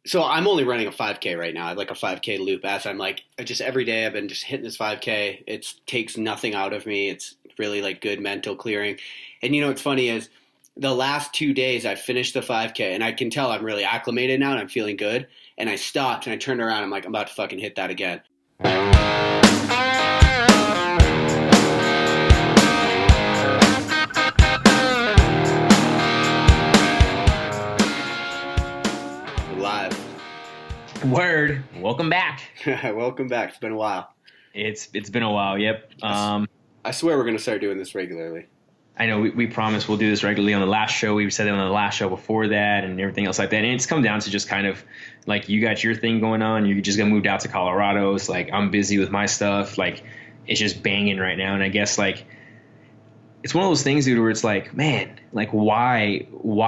So I'm only running a 5K right now. I have like a 5K loop as I'm like, just every day I've been just hitting this 5K. It takes nothing out of me. It's really like good mental clearing. And you know, what's funny is the last 2 days I finished the 5K and I can tell I'm really acclimated now and I'm feeling good. And I stopped and I turned around. I'm like, I'm about to fucking hit that again. Word. Welcome back. Welcome back. It's been a while. It's been a while. Yep. I swear we're going to start doing this regularly. I know we promise we'll do this regularly on the last show. We said it on the last show before that and everything else like that. And it's come down to just kind of like you got your thing going on. You just got moved out to Colorado. It's like I'm busy with my stuff. Like it's just banging right now. And I guess like it's one of those things, dude, where it's like, man, like why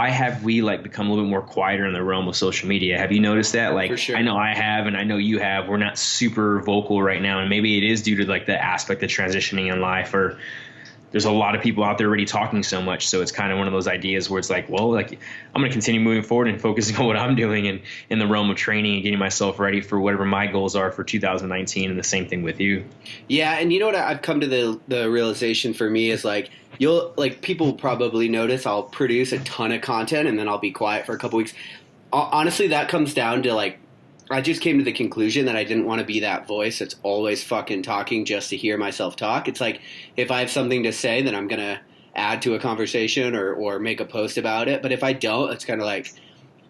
have we like become a little bit more quieter in the realm of social media? Have you noticed that? Like, for sure. I know I have, and I know you have. We're not super vocal right now, and maybe it is due to like the aspect of transitioning in life, or there's a lot of people out there already talking so much. So it's kind of one of those ideas where it's like, well, like I'm going to continue moving forward and focusing on what I'm doing and in the realm of training and getting myself ready for whatever my goals are for 2019. And the same thing with you. Yeah. And you know what I've come to the realization for me is like, people will probably notice I'll produce a ton of content and then I'll be quiet for a couple weeks. Honestly, that comes down to like, I just came to the conclusion that I didn't want to be that voice that's always fucking talking just to hear myself talk. It's like if I have something to say, then I'm going to add to a conversation or make a post about it. But if I don't, it's kind of like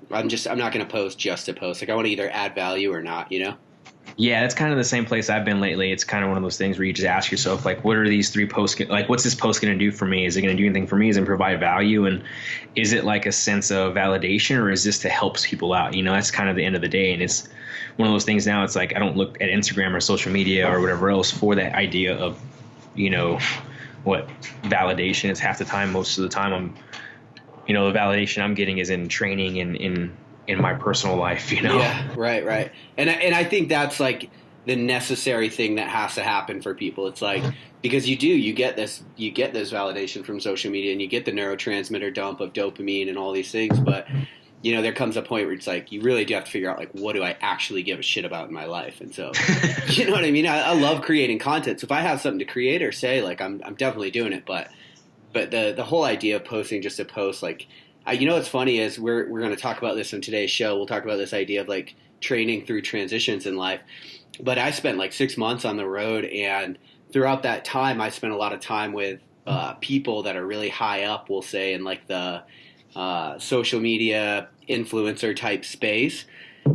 I'm not going to post just to post. Like I want to either add value or not, you know? Yeah, it's kind of the same place I've been lately. It's kind of one of those things where you just ask yourself, like, what are these three posts? Like, what's this post going to do for me? Is it going to do anything for me? Is it provide value? And is it like a sense of validation, or is this to help people out? You know, that's kind of the end of the day. And it's one of those things now. It's like I don't look at Instagram or social media or whatever else for that idea of, you know, what validation is. Half the time, most of the time, the validation I'm getting is in training and in my personal life, you know? Yeah, right. And I think that's like the necessary thing that has to happen for people. It's like, because you get this validation from social media and you get the neurotransmitter dump of dopamine and all these things. But, you know, there comes a point where it's like, you really do have to figure out like, what do I actually give a shit about in my life? And so, you know what I mean? I love creating content. So if I have something to create or say, like, I'm definitely doing it. But the whole idea of posting just to post, like, you know what's funny is we're going to talk about this in today's show. We'll talk about this idea of like training through transitions in life. But I spent like 6 months on the road, and throughout that time, I spent a lot of time with people that are really high up, we'll say, in like the social media influencer type space.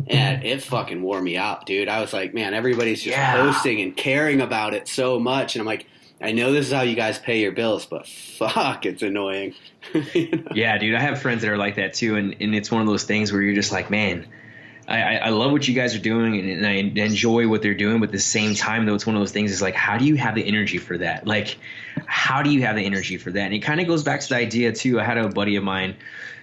And it fucking wore me out, dude. I was like, man, everybody's just posting and caring about it so much. And I'm like, I know this is how you guys pay your bills, but fuck, it's annoying. You know? Yeah, dude, I have friends that are like that too. And it's one of those things where you're just like, man, I love what you guys are doing and I enjoy what they're doing. But at the same time, though, it's one of those things is like, how do you have the energy for that? Like, how do you have the energy for that? And it kind of goes back to the idea too. I had a buddy of mine.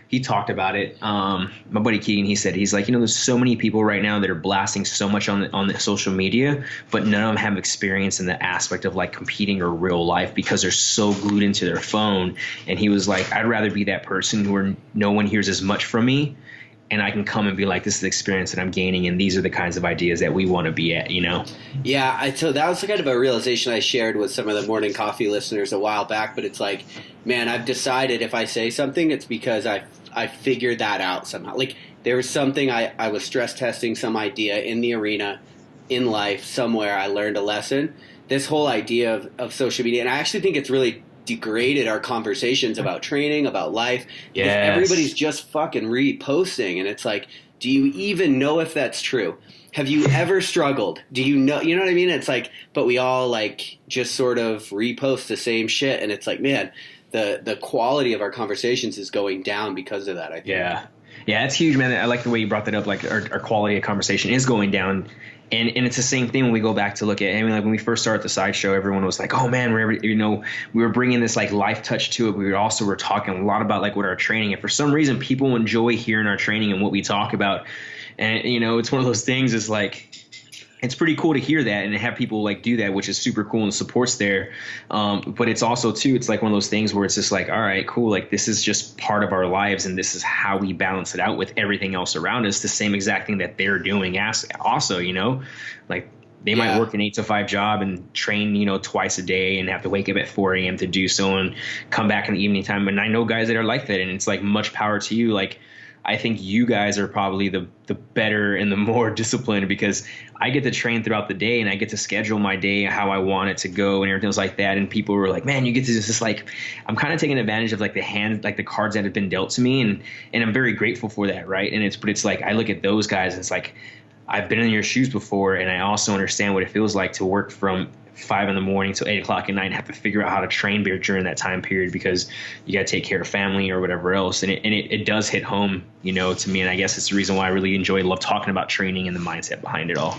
He talked about it. My buddy Keegan, he said, he's like, you know, there's so many people right now that are blasting so much on the social media, but none of them have experience in the aspect of like competing or real life because they're so glued into their phone. And he was like, I'd rather be that person where no one hears as much from me. And I can come and be like, this is the experience that I'm gaining. And these are the kinds of ideas that we want to be at, you know? Yeah. So that was kind of a realization I shared with some of the Morning Coffee listeners a while back. But it's like, man, I've decided if I say something, it's because I figured that out somehow. Like there was something I was stress testing some idea in the arena, in life, somewhere I learned a lesson. This whole idea of social media. And I actually think it's really degraded our conversations about training, about life. Yes. Everybody's just fucking reposting, and it's like, do you even know if that's true? Have you ever struggled? Do you know what I mean? It's like, but we all like just sort of repost the same shit, and it's like, man, the quality of our conversations is going down because of that, I think. Yeah, it's huge, man. I like the way you brought that up. Like our quality of conversation is going down. And it's the same thing when we go back to look at, I mean, like when we first started the Side Show, everyone was like, oh man, we were bringing this like life touch to it. We were talking a lot about like what our training, and for some reason people enjoy hearing our training and what we talk about. And, you know, it's one of those things is like, it's pretty cool to hear that and to have people like do that, which is super cool and supports there. But it's also too, it's like one of those things where it's just like, all right, cool. Like this is just part of our lives. And this is how we balance it out with everything else around us. The same exact thing that they're doing also, you know, like they might work an 8 to 5 job and train, you know, twice a day and have to wake up at 4 a.m. to do so and come back in the evening time. And I know guys that are like that, and it's like much power to you. Like, I think you guys are probably the better and the more disciplined, because I get to train throughout the day and I get to schedule my day how I want it to go and everything else like that. And people were like, man, you get to just like, I'm kind of taking advantage of like the cards that have been dealt to me. And I'm very grateful for that. Right. But it's like, I look at those guys and it's like, I've been in your shoes before. And I also understand what it feels like to work from 5 a.m. till 8 o'clock at night and have to figure out how to train beer during that time period, because you got to take care of family or whatever else. And it does hit home, you know, to me. And I guess it's the reason why I really love talking about training and the mindset behind it all.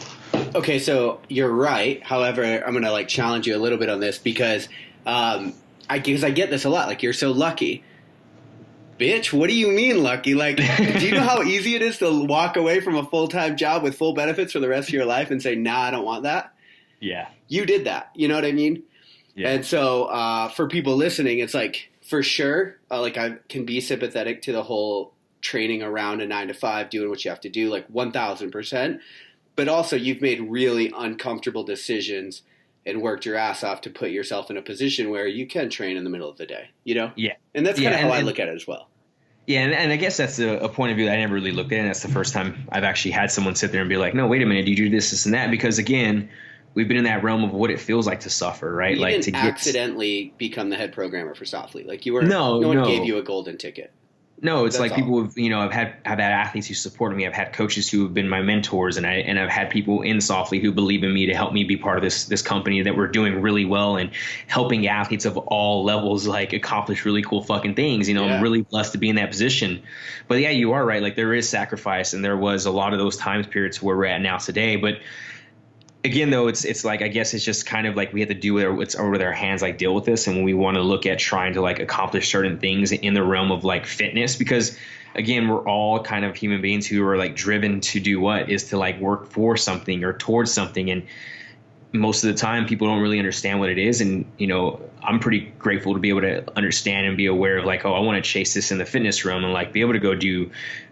Okay. So you're right. However, I'm going to like challenge you a little bit on this, because I get this a lot. Like, you're so lucky. Bitch, what do you mean lucky? Like, do you know how easy it is to walk away from a full-time job with full benefits for the rest of your life and say, nah, I don't want that? Yeah. You did that. You know what I mean? Yeah. And so for people listening, it's like, for sure, like I can be sympathetic to the whole training around a 9 to 5, doing what you have to do, like 1,000%. But also, you've made really uncomfortable decisions and worked your ass off to put yourself in a position where you can train in the middle of the day, you know? Yeah. And that's kind of how I look at it as well. Yeah, and I guess that's a point of view that I never really looked at, and that's the first time I've actually had someone sit there and be like, no, wait a minute, you do this, and that, because again, we've been in that realm of what it feels like to suffer, right? You like didn't to accidentally become the head programmer for Softly. Like, you were, no one gave you a golden ticket. No, it's That's like all. people have, you know, I've had athletes who supported me. I've had coaches who have been my mentors, and I've had people in Softly who believe in me to help me be part of this company that we're doing really well and helping athletes of all levels like accomplish really cool fucking things. You know, I'm really blessed to be in that position. But yeah, you are right. Like, there is sacrifice, and there was a lot of those time periods where we're at now today. But again, though, it's like, I guess it's just kind of like we have to do with our hands, like deal with this. And when we want to look at trying to like accomplish certain things in the realm of like fitness, because again, we're all kind of human beings who are like driven to do what is to like work for something or towards something. And most of the time people don't really understand what it is. And, you know, I'm pretty grateful to be able to understand and be aware of like, oh, I want to chase this in the fitness realm and like be able to go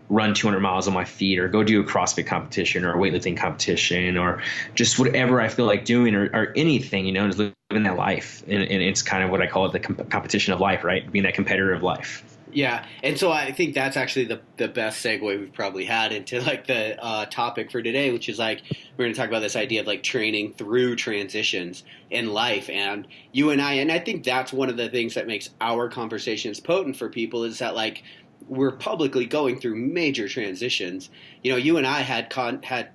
run 200 miles on my feet, or go do a CrossFit competition or a weightlifting competition, or just whatever I feel like doing, or anything, you know, just living that life. And it's kind of what I call it, the competition of life, right? Being that competitor of life. Yeah. And so I think that's actually the best segue we've probably had into like the topic for today, which is like, we're going to talk about this idea of like training through transitions in life. And you and I think that's one of the things that makes our conversations potent for people, is that like, we're publicly going through major transitions. You know, you and I had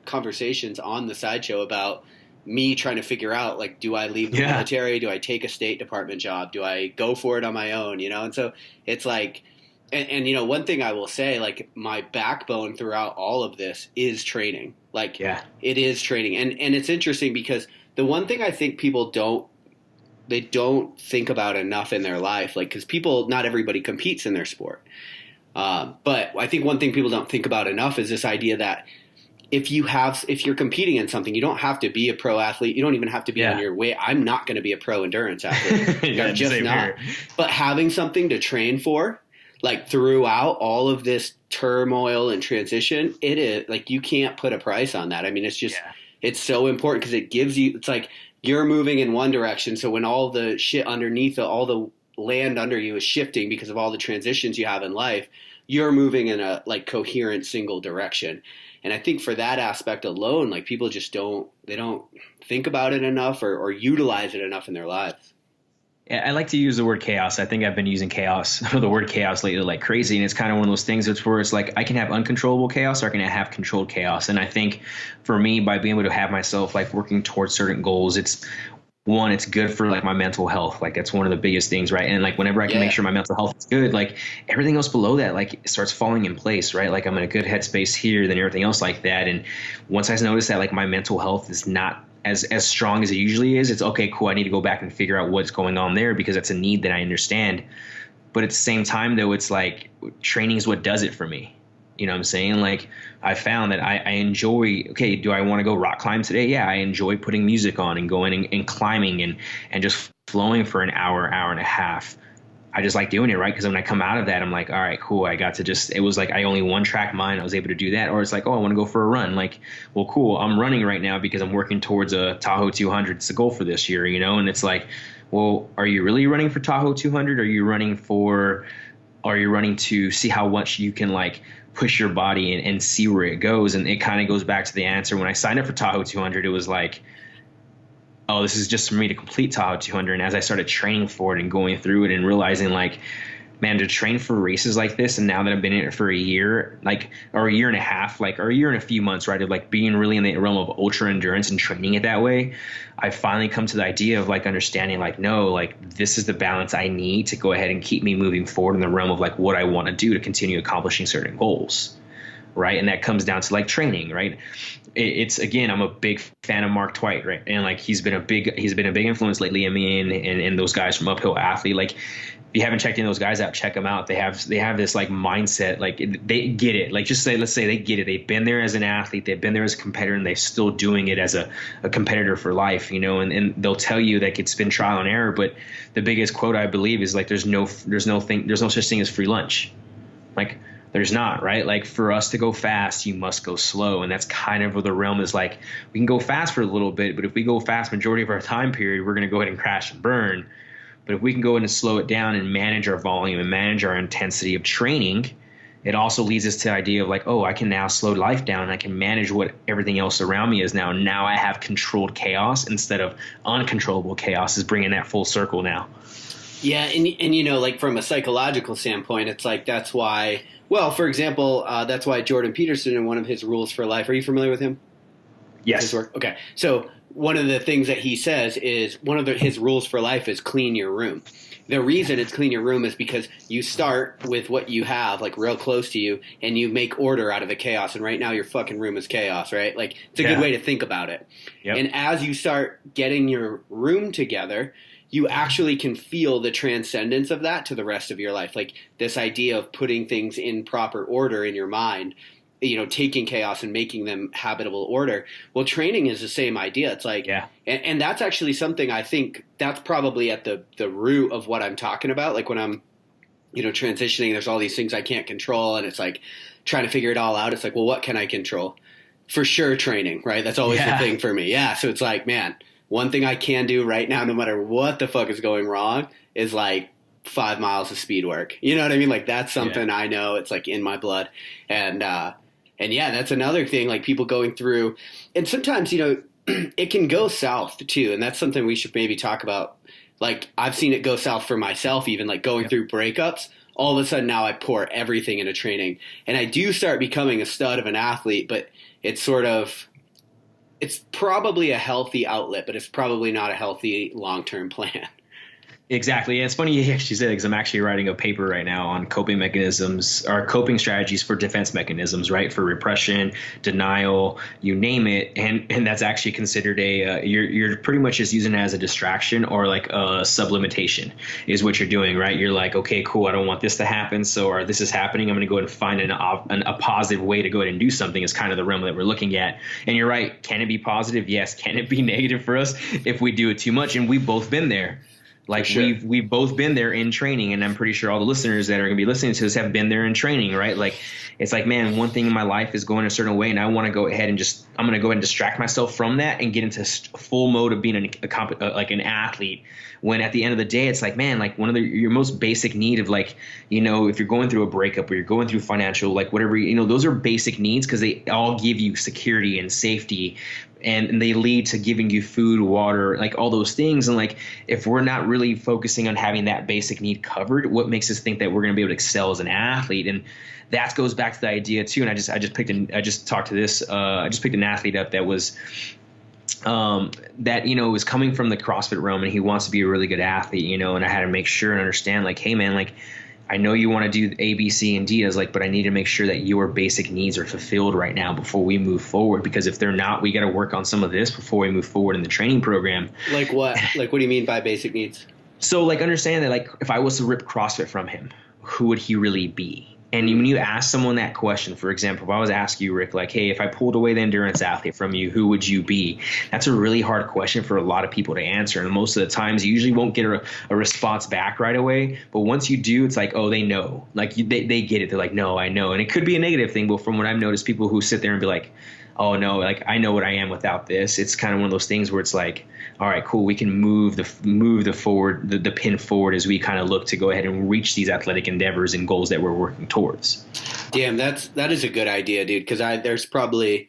conversations on the sideshow about me trying to figure out, like, do I leave the military? Do I take a State Department job? Do I go for it on my own? You know? And so it's like, and you know, one thing I will say, like, my backbone throughout all of this is training. Like, it is training. And it's interesting because the one thing I think people don't think about enough in their life, like, because not everybody competes in their sport. But I think one thing people don't think about enough is this idea that if you're competing in something, you don't have to be a pro athlete. You don't even have to be on your way. I'm not going to be a pro endurance athlete. I'm just not. But having something to train for, like, throughout all of this turmoil and transition, it is like, you can't put a price on that. I mean, it's just, it's so important, because it gives you, it's like you're moving in one direction. So when all the shit underneath all the land under you is shifting because of all the transitions you have in life, you're moving in a like coherent single direction. And I think for that aspect alone, like, people just don't think about it enough or utilize it enough in their lives. Yeah, I like to use the word chaos. I think I've been using chaos or the word chaos lately like crazy. And it's kind of one of those things where it's like, I can have uncontrollable chaos, or I can have controlled chaos. And I think for me, by being able to have myself like working towards certain goals, it's good for like my mental health. Like, that's one of the biggest things, right? And like, whenever I can make sure my mental health is good, like everything else below that, like, starts falling in place, right? Like, I'm in a good headspace here, then everything else like that. And once I notice that like my mental health is not as strong as it usually is, it's okay, cool. I need to go back and figure out what's going on there, because that's a need that I understand. But at the same time, though, it's like training is what does it for me. You know what I'm saying? Like, I found that I enjoy, okay, do I want to go rock climb today? Yeah, I enjoy putting music on and going and climbing and just flowing for an hour, hour and a half. I just like doing it, right? Because when I come out of that, I'm like, all right, cool. I got to just, it was like I only one track mind. I was able to do that. Or it's like, oh, I want to go for a run. Like, well, cool. I'm running right now because I'm working towards a Tahoe 200. It's the goal for this year, you know? And it's like, well, are you really running for Tahoe 200? Are you running to see how much you can like push your body and see where it goes? And it kind of goes back to the answer. When I signed up for Tahoe 200, it was like, oh, this is just for me to complete Tahoe 200. And as I started training for it and going through it and realizing like, man, to train for races like this, and now that I've been in it for a year, like, or a year and a half, like, or a year and a few months, right, of like being really in the realm of ultra endurance and training it that way, I finally come to the idea of like understanding like, no, like this is the balance I need to go ahead and keep me moving forward in the realm of like what I want to do to continue accomplishing certain goals. Right. And that comes down to like training. Right. It's again, I'm a big fan of Mark Twight. Right. And like he's been a big influence lately in me and those guys from Uphill Athlete. Like, if you haven't checked in those guys out, check them out. They have this like mindset, like they get it. Like let's say they get it. They've been there as an athlete. They've been there as a competitor, and they're still doing it as a competitor for life, you know, and they'll tell you that it's been trial and error. But the biggest quote I believe is like, there's no such thing as free lunch. Like, there's not, right? Like, for us to go fast, you must go slow. And that's kind of where the realm is like, we can go fast for a little bit, but if we go fast majority of our time period, we're going to go ahead and crash and burn. But if we can go in and slow it down and manage our volume and manage our intensity of training, it also leads us to the idea of like, oh, I can now slow life down and I can manage what everything else around me is now. Now I have controlled chaos instead of uncontrollable chaos, is bringing that full circle now. Yeah. And you know, like from a psychological standpoint, it's like, that's why, well, for example, that's why Jordan Peterson, in one of his rules for life, are you familiar with him? Yes. His work? Okay. So one of the things that he says is his rules for life is clean your room. The reason it's clean your room is because you start with what you have, like real close to you, and you make order out of the chaos. And right now your fucking room is chaos, right? Like, it's a good way to think about it. Yep. And as you start getting your room together, you actually can feel the transcendence of that to the rest of your life. Like, this idea of putting things in proper order in your mind, you know, taking chaos and making them habitable order. Well, training is the same idea. It's like, and that's actually something I think that's probably at the root of what I'm talking about. Like, when I'm, you know, transitioning, there's all these things I can't control, and it's like trying to figure it all out. It's like, well, what can I control? For sure, training, right? That's always the thing for me. Yeah. So it's like, man, one thing I can do right now, no matter what the fuck is going wrong, is like 5 miles of speed work. You know what I mean? Like, that's something I know, it's like in my blood. And yeah, that's another thing, like people going through, and sometimes, you know, it can go south too. And that's something we should maybe talk about. Like, I've seen it go south for myself, even like going through breakups. All of a sudden now I pour everything into training, and I do start becoming a stud of an athlete, but it's sort of, it's probably a healthy outlet, but it's probably not a healthy long-term plan. Exactly. And it's funny you actually said, because I'm actually writing a paper right now on coping mechanisms or coping strategies for defense mechanisms, right? For repression, denial, you name it. And that's actually considered you're pretty much just using it as a distraction or like a sublimitation is what you're doing, right? You're like, okay, cool, I don't want this to happen. So, or this is happening, I'm going to go ahead and find a positive way to go ahead and do something, is kind of the realm that we're looking at. And you're right. Can it be positive? Yes. Can it be negative for us if we do it too much? And we've both been there. Like, sure. We've both been there in training, and I'm pretty sure all the listeners that are going to be listening to this have been there in training, right? Like, it's like, man, one thing in my life is going a certain way, and I want to go ahead and I'm going to go ahead and distract myself from that and get into full mode of being like an athlete. When at the end of the day, it's like, man, like one of your most basic need of, like, you know, if you're going through a breakup or you're going through financial, like whatever, you know, those are basic needs because they all give you security and safety. And they lead to giving you food, water, like all those things. And like, if we're not really focusing on having that basic need covered, what makes us think that we're going to be able to excel as an athlete? And that goes back to the idea too. And I just picked an athlete up that was, that, you know, was coming from the CrossFit realm, and he wants to be a really good athlete, you know, and I had to make sure and understand, like, hey man, like, I know you want to do A, B, C, and D. I was like, but I need to make sure that your basic needs are fulfilled right now before we move forward. Because if they're not, we got to work on some of this before we move forward in the training program. Like what? Like, what do you mean by basic needs? So, like, understand that, like, if I was to rip CrossFit from him, who would he really be? And when you ask someone that question, for example, if I was asking you, Rick, like, hey, if I pulled away the endurance athlete from you, who would you be? That's a really hard question for a lot of people to answer. And most of the times you usually won't get a response back right away. But once you do, it's like, oh, they know. Like they get it. They're like, no, I know. And it could be a negative thing. But from what I've noticed, people who sit there and be like, oh, no, like I know what I am without this. It's kind of one of those things where it's like, all right, cool. We can move the pin forward as we kind of look to go ahead and reach these athletic endeavors and goals that we're working towards. Damn, that is a good idea, dude. Because there's probably,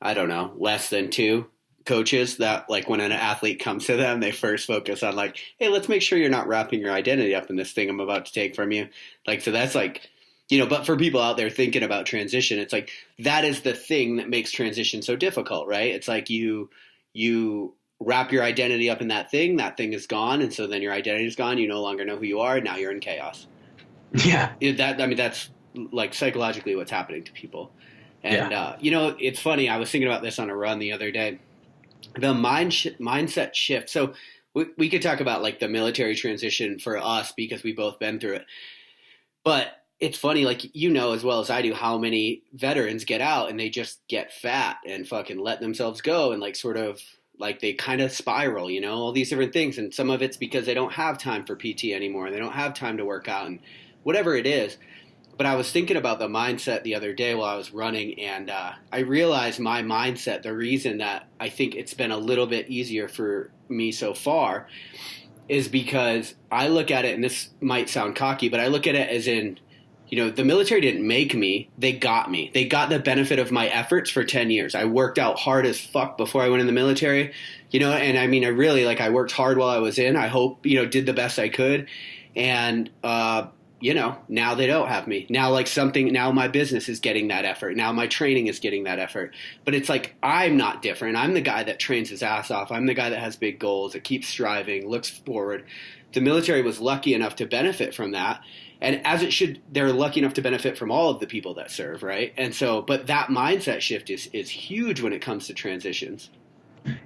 I don't know, less than 2 coaches that, like, when an athlete comes to them, they first focus on like, hey, let's make sure you're not wrapping your identity up in this thing I'm about to take from you. Like, so that's like, you know, but for people out there thinking about transition, it's like that is the thing that makes transition so difficult, right? It's like you wrap your identity up in that thing is gone, and so then your identity is gone. You no longer know who you are. Now you're in chaos. Yeah, that's like psychologically what's happening to people. And you know, it's funny. I was thinking about this on a run the other day. The mindset shift. So we could talk about like the military transition for us because we both been through it, but it's funny, like, you know as well as I do how many veterans get out and they just get fat and fucking let themselves go and like sort of like they kind of spiral, you know, all these different things. And some of it's because they don't have time for PT anymore and they don't have time to work out and whatever it is. But I was thinking about the mindset the other day while I was running, and I realized my mindset, the reason that I think it's been a little bit easier for me so far is because I look at it, and this might sound cocky, but I look at it as in, you know, the military didn't make me. They got me. They got the benefit of my efforts for 10 years. I worked out hard as fuck before I went in the military, you know, and I mean, I really, like, I worked hard while I was in. I hope, you know, did the best I could. And, you know, now they don't have me. Now, like, now my business is getting that effort. Now my training is getting that effort. But it's like, I'm not different. I'm the guy that trains his ass off. I'm the guy that has big goals, that keeps striving, looks forward. The military was lucky enough to benefit from that. And as it should, they're lucky enough to benefit from all of the people that serve, right? And so, but that mindset shift is huge when it comes to transitions.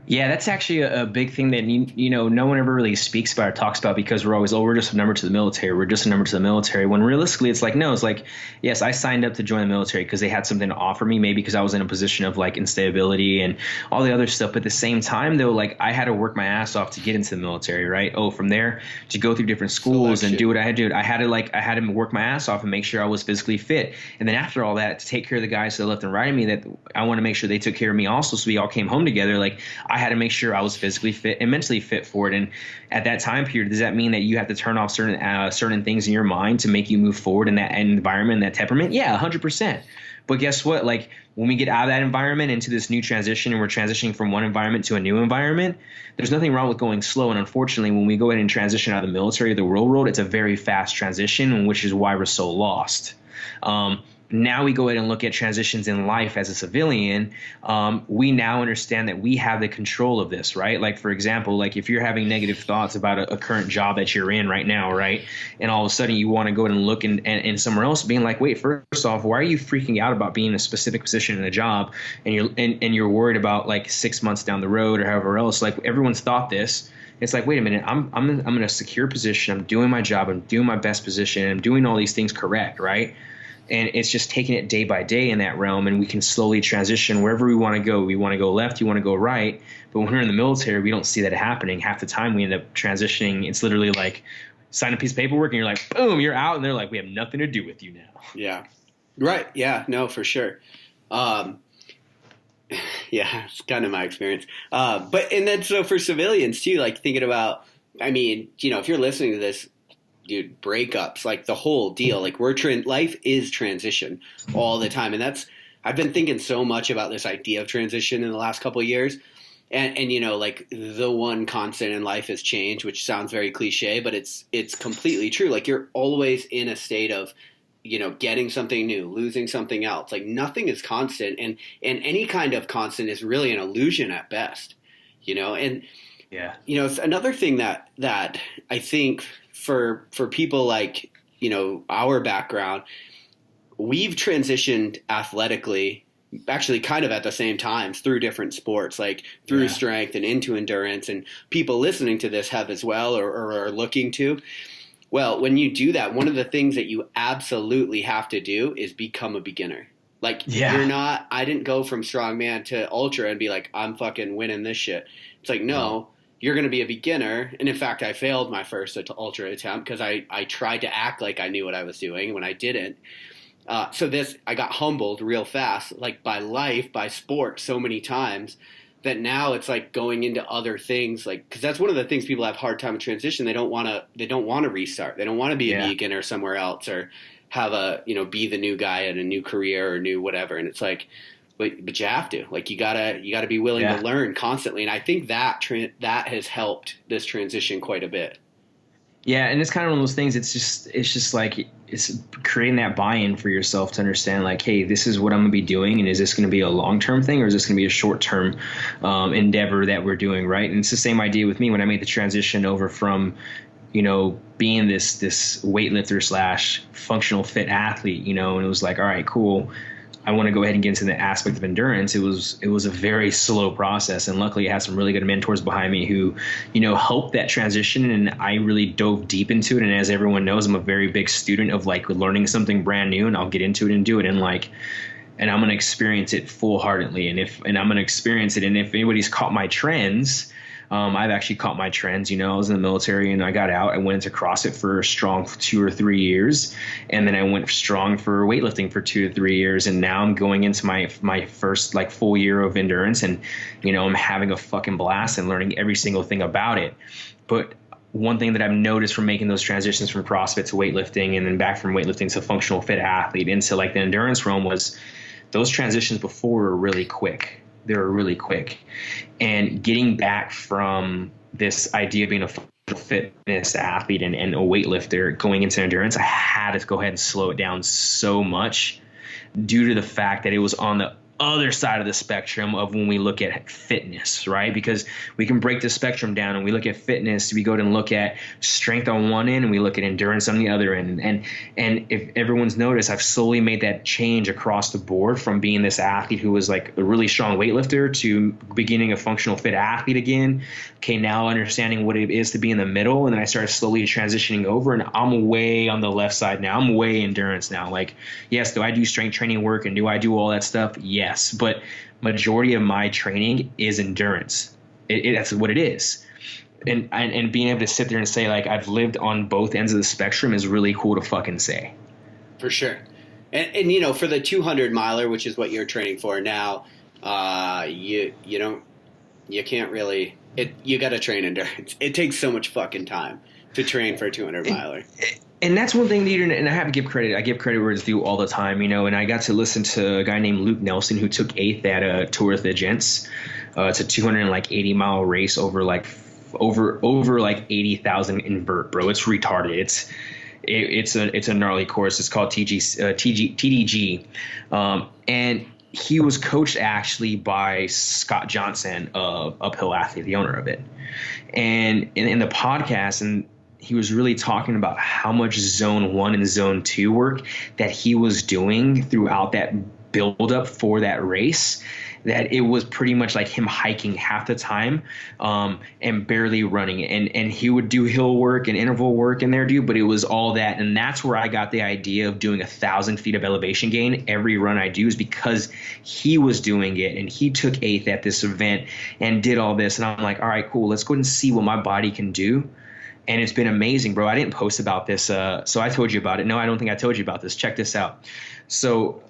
Yeah, that's actually a big thing that, you know, no one ever really speaks about or talks about because we're always, we're just a number to the military. We're just a number to the military. When realistically, it's like, no, it's like, yes, I signed up to join the military because they had something to offer me, maybe because I was in a position of like instability and all the other stuff. But at the same time, though, like I had to work my ass off to get into the military, right? Oh, from there to go through different schools and do what I had to do. I had to work my ass off and make sure I was physically fit. And then after all that, to take care of the guys to the left and right of me, that I want to make sure they took care of me also. So we all came home together. Like I had to make sure I was physically fit and mentally fit for it. And at that time period, does that mean that you have to turn off certain things in your mind to make you move forward in that environment, that temperament? Yeah, 100%. But guess what? Like when we get out of that environment into this new transition and we're transitioning from one environment to a new environment, there's nothing wrong with going slow. And unfortunately, when we go ahead and transition out of the military or the real world, it's a very fast transition, which is why we're so lost. Now we go ahead and look at transitions in life as a civilian. We now understand that we have the control of this, right? Like, for example, like if you're having negative thoughts about a current job that you're in right now, right? And all of a sudden you want to go ahead and look in somewhere else, being like, wait, first off, why are you freaking out about being in a specific position in a job? And you're worried about like 6 months down the road or however else. Like everyone's thought this. It's like, wait a minute, I'm in a secure position. I'm doing my job. I'm doing my best position. I'm doing all these things correct, right? And it's just taking it day by day in that realm, and we can slowly transition wherever we want to go. We want to go left, you want to go right. But when we're in the military, we don't see that happening. Half the time we end up transitioning. It's literally like sign a piece of paperwork and you're like, boom, you're out. And they're like, we have nothing to do with you now. Yeah. Right. Yeah, no, for sure. Yeah, it's kind of my experience. And then so for civilians too, like thinking about, I mean, you know, if you're listening to this, dude, breakups, like the whole deal, like life is transition all the time. And I've been thinking so much about this idea of transition in the last couple of years. And, you know, like the one constant in life is change, which sounds very cliche, but it's completely true. Like you're always in a state of, you know, getting something new, losing something else. Like nothing is constant. And any kind of constant is really an illusion at best, you know? And, yeah, you know, it's another thing that I think for people like, you know, our background, we've transitioned athletically actually kind of at the same times through different sports, like through strength and into endurance, and people listening to this have as well or are looking to. Well, when you do that, one of the things that you absolutely have to do is become a beginner. Like, I didn't go from strongman to ultra and be like, I'm fucking winning this shit. It's like, no, you're going to be a beginner. And in fact, I failed my first ultra attempt because I tried to act like I knew what I was doing when I didn't. I got humbled real fast, like by life, by sport so many times that now it's like going into other things, like, cause that's one of the things people have a hard time with transition. They don't want to restart. They don't want to be a vegan or somewhere else or have be the new guy in a new career or new whatever. And it's like, but you have to, like, you gotta be willing to learn constantly. And I think that has helped this transition quite a bit. Yeah, and it's kind of one of those things. It's just like it's creating that buy-in for yourself to understand, like, hey, this is what I'm gonna be doing, and is this gonna be a long-term thing or is this gonna be a short-term endeavor that we're doing, right? And it's the same idea with me when I made the transition over from, being this weightlifter / functional fit athlete, and it was like, all right, cool. I want to go ahead and get into the aspect of endurance. It was a very slow process, and luckily I had some really good mentors behind me who, helped that transition, and I really dove deep into it. And as everyone knows, I'm a very big student of like learning something brand new, and I'll get into it and do it, and I'm going to experience it full-heartedly, and I'm going to experience it. And if anybody's caught my trends, I've actually caught my trends. I was in the military and I got out. I went into CrossFit for a strong 2 or 3 years. And then I went strong for weightlifting for 2 to 3 years. And now I'm going into my first like full year of endurance. And, I'm having a fucking blast and learning every single thing about it. But one thing that I've noticed from making those transitions from CrossFit to weightlifting and then back from weightlifting to functional fit athlete into like the endurance realm was those transitions before were really quick. They were really quick. And getting back from this idea of being a fitness athlete and a weightlifter going into endurance, I had to go ahead and slow it down so much due to the fact that it was on the other side of the spectrum of when we look at fitness, right? Because we can break the spectrum down and we look at fitness, we go and look at strength on one end and we look at endurance on the other end. And if everyone's noticed, I've slowly made that change across the board from being this athlete who was like a really strong weightlifter to beginning a functional fit athlete again. Okay, now understanding what it is to be in the middle. And then I started slowly transitioning over and I'm way on the left side now. I'm way endurance now. Like, yes, do I do strength training work and do I do all that stuff? Yes. But majority of my training is endurance. That's what it is. And being able to sit there and say, like, I've lived on both ends of the spectrum is really cool to fucking say. For sure. And for the 200 miler, which is what you're training for now, you can't really, you got to train endurance. It takes so much fucking time to train for a 200 miler. And that's one thing that and I have to give credit. I give credit where it's due all the time, and I got to listen to a guy named Luke Nelson who took 8th at Tour of the Gents. It's a 280-mile race over 80,000 invert, bro. It's retarded. It's a gnarly course. It's called TDG. And he was coached actually by Scott Johnson, Uphill Athlete, the owner of it. And in the podcast, and he was really talking about how much zone 1 and zone 2 work that he was doing throughout that build up for that race, that it was pretty much like him hiking half the time and barely running. And he would do hill work and interval work in there, dude, but it was all that. And that's where I got the idea of doing 1,000 feet of elevation gain every run I do, is because he was doing it and he took 8th at this event and did all this. And I'm like, all right, cool. Let's go ahead and see what my body can do. And it's been amazing, bro. I didn't post about this. So I told you about it. No, I don't think I told you about this. Check this out. So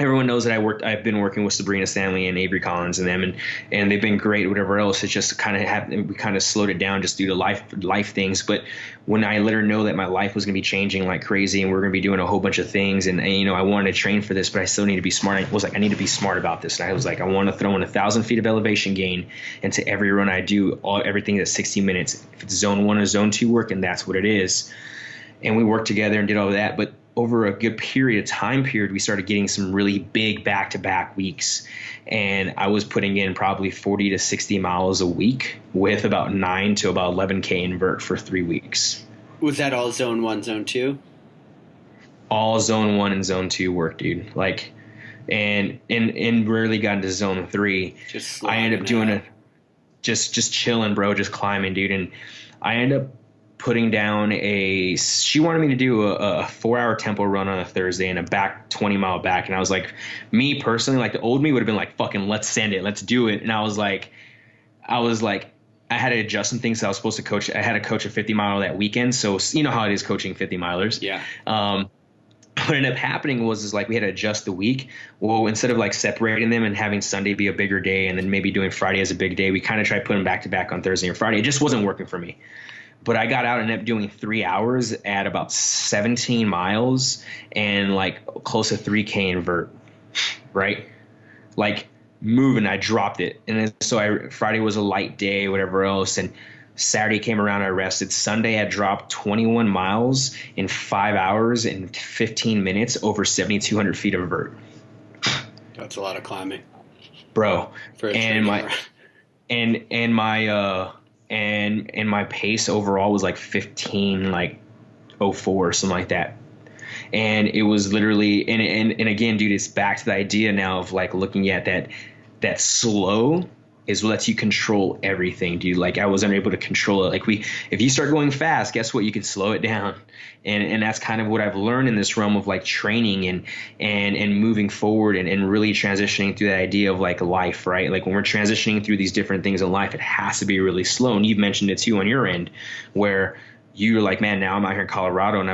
everyone knows that I've been working with Sabrina Stanley and Avery Collins and them, and they've been great, whatever else. It's just we kind of slowed it down just due to life things. But when I let her know that my life was going to be changing like crazy and we're going to be doing a whole bunch of things, and I wanted to train for this, but I still need to be smart. I was like, I need to be smart about this. And I was like, I want to throw in 1,000 feet of elevation gain into every run I do, everything that's 60 minutes. If it's zone 1 or zone 2 work, and that's what it is. And we worked together and did all of that. But over a good time period, we started getting some really big back-to-back weeks. And I was putting in probably 40 to 60 miles a week with about 9 to about 11K invert for 3 weeks. Was that all zone 1, zone 2? All zone 1 and zone 2 work, dude. Like, and rarely got into zone 3. I ended up doing just chilling, bro, just climbing, dude. And I ended up putting down she wanted me to do a 4-hour tempo run on a Thursday and a 20-mile back. And I was like, me personally, like the old me would have been like, fucking let's send it. Let's do it. And I was like, I had to adjust some things. I was supposed to coach. I had to coach a 50-mile that weekend. So you know how it is coaching 50-milers. Yeah. What ended up happening was like we had to adjust the week. Well, instead of like separating them and having Sunday be a bigger day and then maybe doing Friday as a big day, we kind of tried putting them back to back on Thursday and Friday. It just wasn't working for me. But I got out and ended up doing 3 hours at about 17 miles and like close to 3K invert, right? Like moving, I dropped it. And then so Friday was a light day, whatever else. And Saturday came around, I rested. Sunday I dropped 21 miles in 5 hours and 15 minutes over 7,200 feet of vert. That's a lot of climbing, bro. And my pace overall was like 15, like 04 or something like that. And it was literally, and again, dude, it's back to the idea now of like looking at that slow is what lets you control everything, dude. Like I wasn't able to control it. Like if you start going fast, guess what? You can slow it down. And that's kind of what I've learned in this realm of like training and moving forward and really transitioning through that idea of like life, right? Like when we're transitioning through these different things in life, it has to be really slow. And you've mentioned it too on your end where you're like, man, now I'm out here in Colorado and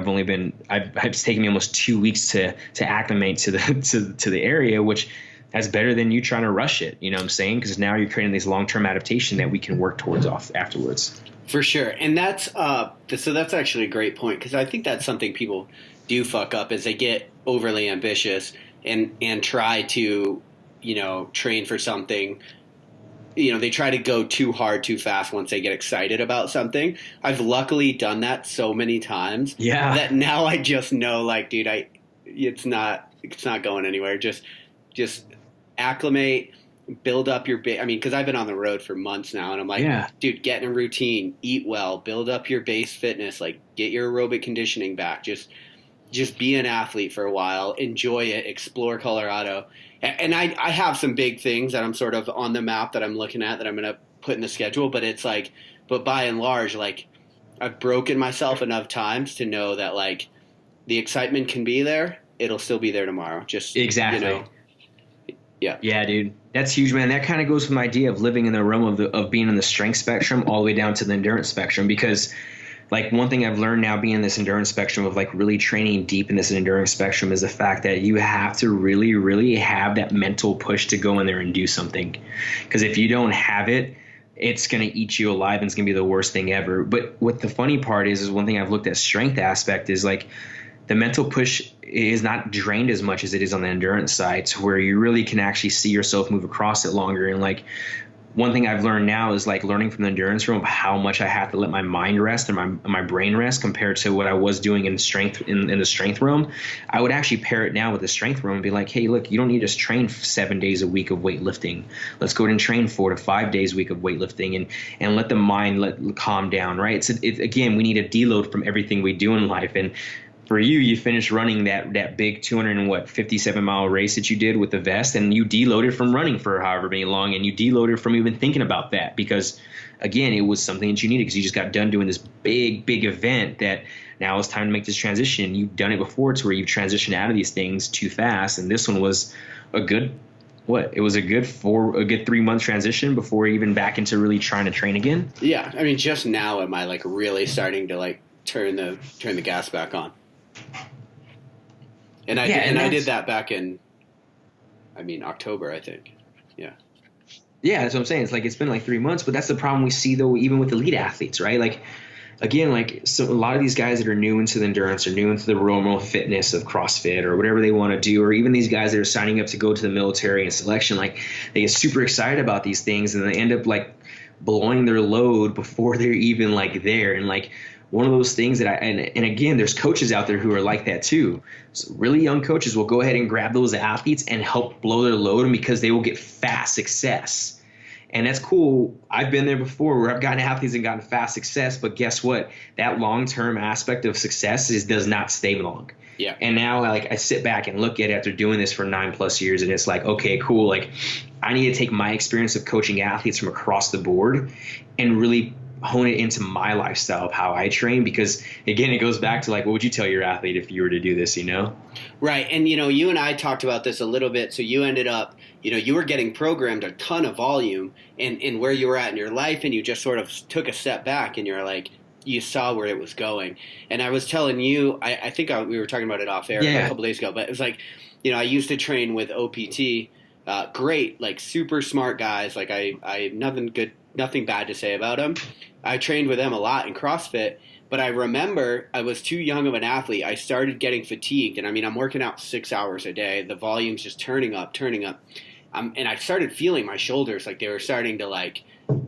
it's taken me almost 2 weeks to acclimate to the area, which that's better than you trying to rush it. You know what I'm saying? Because now you're creating this long-term adaptation that we can work towards afterwards. For sure. And that's actually a great point, because I think that's something people do fuck up is they get overly ambitious and try to, train for something. They try to go too hard, too fast once they get excited about something. I've luckily done that so many times that now I just know, like, dude, it's not going anywhere. Just acclimate, build up your base. I mean, because I've been on the road for months now, and I'm like, dude, get in a routine, eat well, build up your base fitness, like get your aerobic conditioning back. Just be an athlete for a while, enjoy it, explore Colorado. And I have some big things that I'm sort of on the map that I'm looking at that I'm going to put in the schedule, but it's like, but by and large, like I've broken myself enough times to know that like the excitement can be there. It'll still be there tomorrow. Just exactly. Yeah, dude, that's huge, man. That kind of goes from the idea of living in the realm of being in the strength spectrum all the way down to the endurance spectrum. Because like one thing I've learned now being in this endurance spectrum of like really training deep in this endurance spectrum is the fact that you have to really, really have that mental push to go in there and do something. Because if you don't have it, it's going to eat you alive and it's going to be the worst thing ever. But what the funny part is one thing I've looked at strength aspect is like the mental push is not drained as much as it is on the endurance side, to where you really can actually see yourself move across it longer. And like one thing I've learned now is like learning from the endurance realm of how much I have to let my mind rest and my brain rest compared to what I was doing in strength in the strength realm. I would actually pair it now with the strength realm and be like, hey, look, you don't need to train 7 days a week of weightlifting. Let's go ahead and train 4 to 5 days a week of weightlifting and let the mind calm down, right? Again, we need a deload from everything we do in life. And for you finished running that big 257-mile race that you did with the vest, and you deloaded from running for however many long, and you deloaded from even thinking about that because, again, it was something that you needed because you just got done doing this big event that now it's time to make this transition. You've done it before to where you've transitioned out of these things too fast, and this one was a good 3-month transition before even back into really trying to train again. Yeah, I mean, just now am I like really starting to like turn the gas back on. And I did that back in, October, I think. Yeah. Yeah, that's what I'm saying. It's like it's been like 3 months, but that's the problem we see though, even with elite athletes, right? Like, again, like so a lot of these guys that are new into the endurance or new into the realm of fitness of CrossFit or whatever they want to do, or even these guys that are signing up to go to the military and selection, like they get super excited about these things and they end up like blowing their load before they're even like there. And like one of those things that and again, there's coaches out there who are like that too. So really young coaches will go ahead and grab those athletes and help blow their load because they will get fast success. And that's cool. I've been there before where I've gotten athletes and gotten fast success, but guess what? That long-term aspect of success does not stay long. Yeah. And now like I sit back and look at it after doing this for 9+ years and it's like, okay, cool. Like I need to take my experience of coaching athletes from across the board and really hone it into my lifestyle of how I train, because again, it goes back to like, what would you tell your athlete if you were to do this, you know? Right. And, you and I talked about this a little bit. So you ended up, you were getting programmed a ton of volume in where you were at in your life, and you just sort of took a step back and you're like, you saw where it was going. And I was telling you, I think we were talking about it off air a couple days ago, but it was like, I used to train with OPT, great, like super smart guys. Like I nothing bad to say about them. I trained with them a lot in CrossFit, but I remember I was too young of an athlete. I started getting fatigued, and I'm working out 6 hours a day. The volume's just turning up. And I started feeling my shoulders, like they were starting to like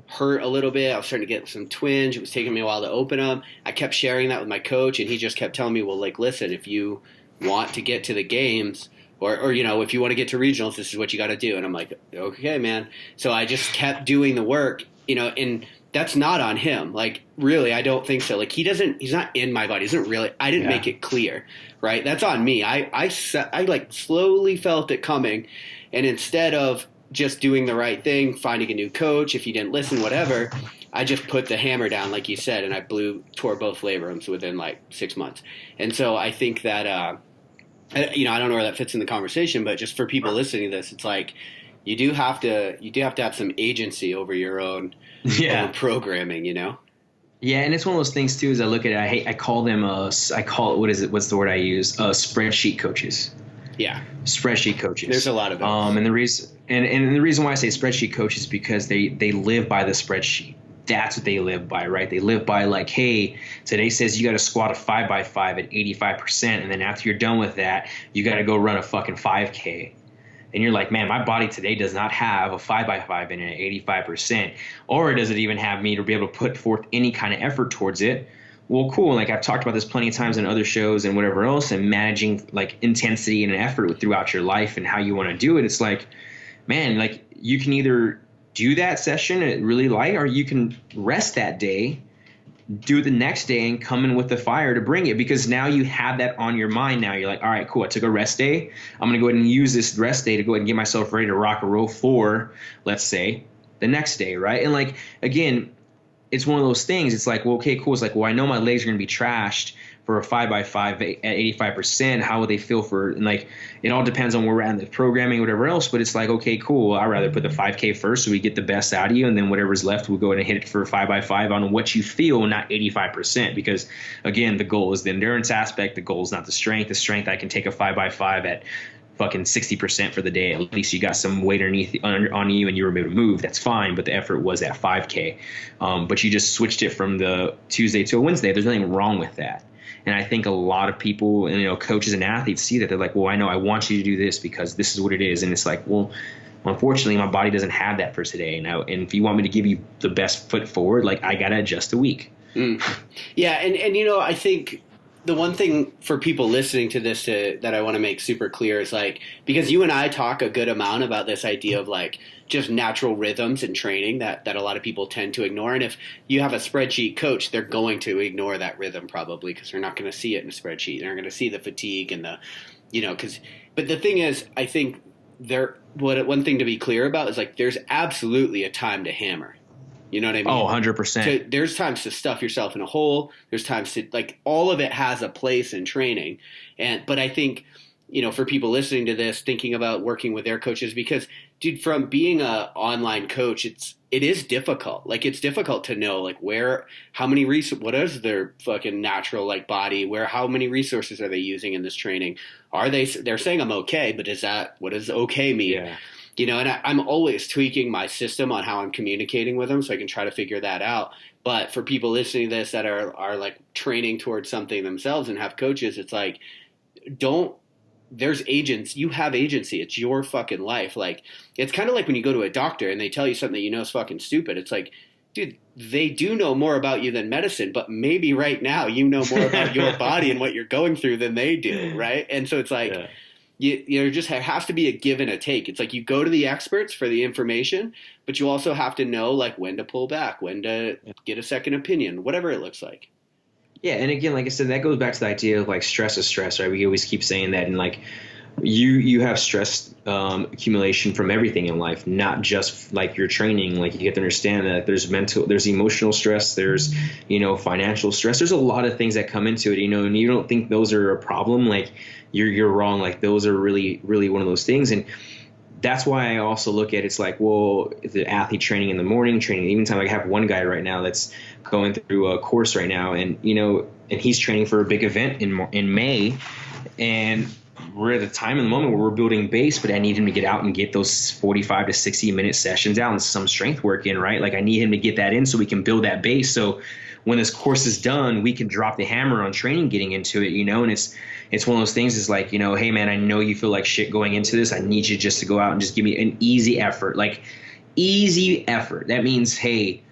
hurt a little bit. I was starting to get some twinge. It was taking me a while to open them. I kept sharing that with my coach, and he just kept telling me, well, like, listen, if you want to get to the games, or if you want to get to regionals, this is what you got to do. And I'm like, okay, man. So I just kept doing the work, and that's not on him. Like, really, I don't think so. Like, he's not in my body. I didn't make it clear, right? That's on me. I like slowly felt it coming. And instead of just doing the right thing, finding a new coach, if he didn't listen, whatever, I just put the hammer down, like you said, and I tore both labrums within like 6 months. And so I think that, I don't know where that fits in the conversation, but just for people listening to this, it's like, you do have to have some agency over your own programming, Yeah, and it's one of those things too. As I look at it, I call them what's the word I use? Spreadsheet coaches. Yeah, spreadsheet coaches. There's a lot of those. And the reason why I say spreadsheet coaches is because they live by the spreadsheet. That's what they live by, right? They live by like, hey, today says you got to squat a 5x5 at 85%, and then after you're done with that, you got to go run a fucking 5K. And you're like, man, my body today does not have a 5x5 in it at 85%, or does it even have me to be able to put forth any kind of effort towards it? Well, cool. Like I've talked about this plenty of times in other shows and whatever else, and managing like intensity and effort throughout your life and how you want to do it. It's like, man, like you can either do that session at really light, or you can rest that day, do it the next day, and come in with the fire to bring it, because now you have that on your mind. Now you're like, all right, cool. I took a rest day. I'm going to go ahead and use this rest day to go ahead and get myself ready to rock and roll for, let's say, the next day, right? And like, again, it's one of those things. It's like, well, okay, cool. It's like, well, I know my legs are going to be trashed for a 5x5 at 85%. How would they feel for, and like, it all depends on where we're at in the programming, whatever else. But it's like, okay, cool. I'd rather put the 5K first so we get the best out of you. And then whatever's left, we'll go ahead and hit it for 5x5 on what you feel, not 85%. Because again, the goal is the endurance aspect. The goal is not the strength. The strength, I can take a 5x5 at fucking 60% for the day. At least you got some weight underneath on you and you were able to move. That's fine. But the effort was at 5K. But you just switched it from the Tuesday to a Wednesday. There's nothing wrong with that. And I think a lot of people and, coaches and athletes see that. They're like, well, I know I want you to do this because this is what it is. And it's like, well, unfortunately, my body doesn't have that for today. And if you want me to give you the best foot forward, like I got to adjust a week. Yeah. And I think the one thing for people listening to this that I want to make super clear is like, because you and I talk a good amount about this idea of like just natural rhythms in training that a lot of people tend to ignore. And if you have a spreadsheet coach, they're going to ignore that rhythm probably because they're not going to see it in a spreadsheet. They're going to see the fatigue and but the thing is, I think one thing to be clear about is like, there's absolutely a time to hammer. You know what I mean? Oh, 100%. There's times to stuff yourself in a hole. There's times to like all of it has a place in training. But I think, for people listening to this, thinking about working with their coaches, because dude, from being a online coach, it is difficult. Like it's difficult to know like what is their fucking natural like body, how many resources are they using in this training? They're saying I'm okay, but what does okay mean? Yeah. And I'm always tweaking my system on how I'm communicating with them so I can try to figure that out. But for people listening to this that are like training towards something themselves and have coaches, it's like, there's agents. You have agency. It's your fucking life. Like, it's kind of like when you go to a doctor and they tell you something that you know is fucking stupid. It's like, dude, they do know more about you than medicine, but maybe right now you know more about your body and what you're going through than they do, right? And so it's like, just has to be a give and a take. It's like you go to the experts for the information, but you also have to know like when to pull back, when to get a second opinion, whatever it looks like. Yeah, and again, like I said, that goes back to the idea of like stress is stress, right? We always keep saying that, and like you have stress accumulation from everything in life, not just like your training. Like, you get to understand that there's emotional stress, there's, financial stress. There's a lot of things that come into it, and you don't think those are a problem. Like, you're wrong. Like, those are really, really one of those things. And that's why I also look at it's like, well, the athlete training in the morning, training even time. I have one guy right now that's going through a course right now, and and he's training for a big event in May, and we're at a time in the moment where we're building base, but I need him to get out and get those 45 to 60 minute sessions out and some strength work in, right? Like, I need him to get that in so we can build that base. So when this course is done, we can drop the hammer on training, getting into it, and it's one of those things is like, hey man, I know you feel like shit going into this. I need you just to go out and just give me an easy effort, like easy effort. That means, hey,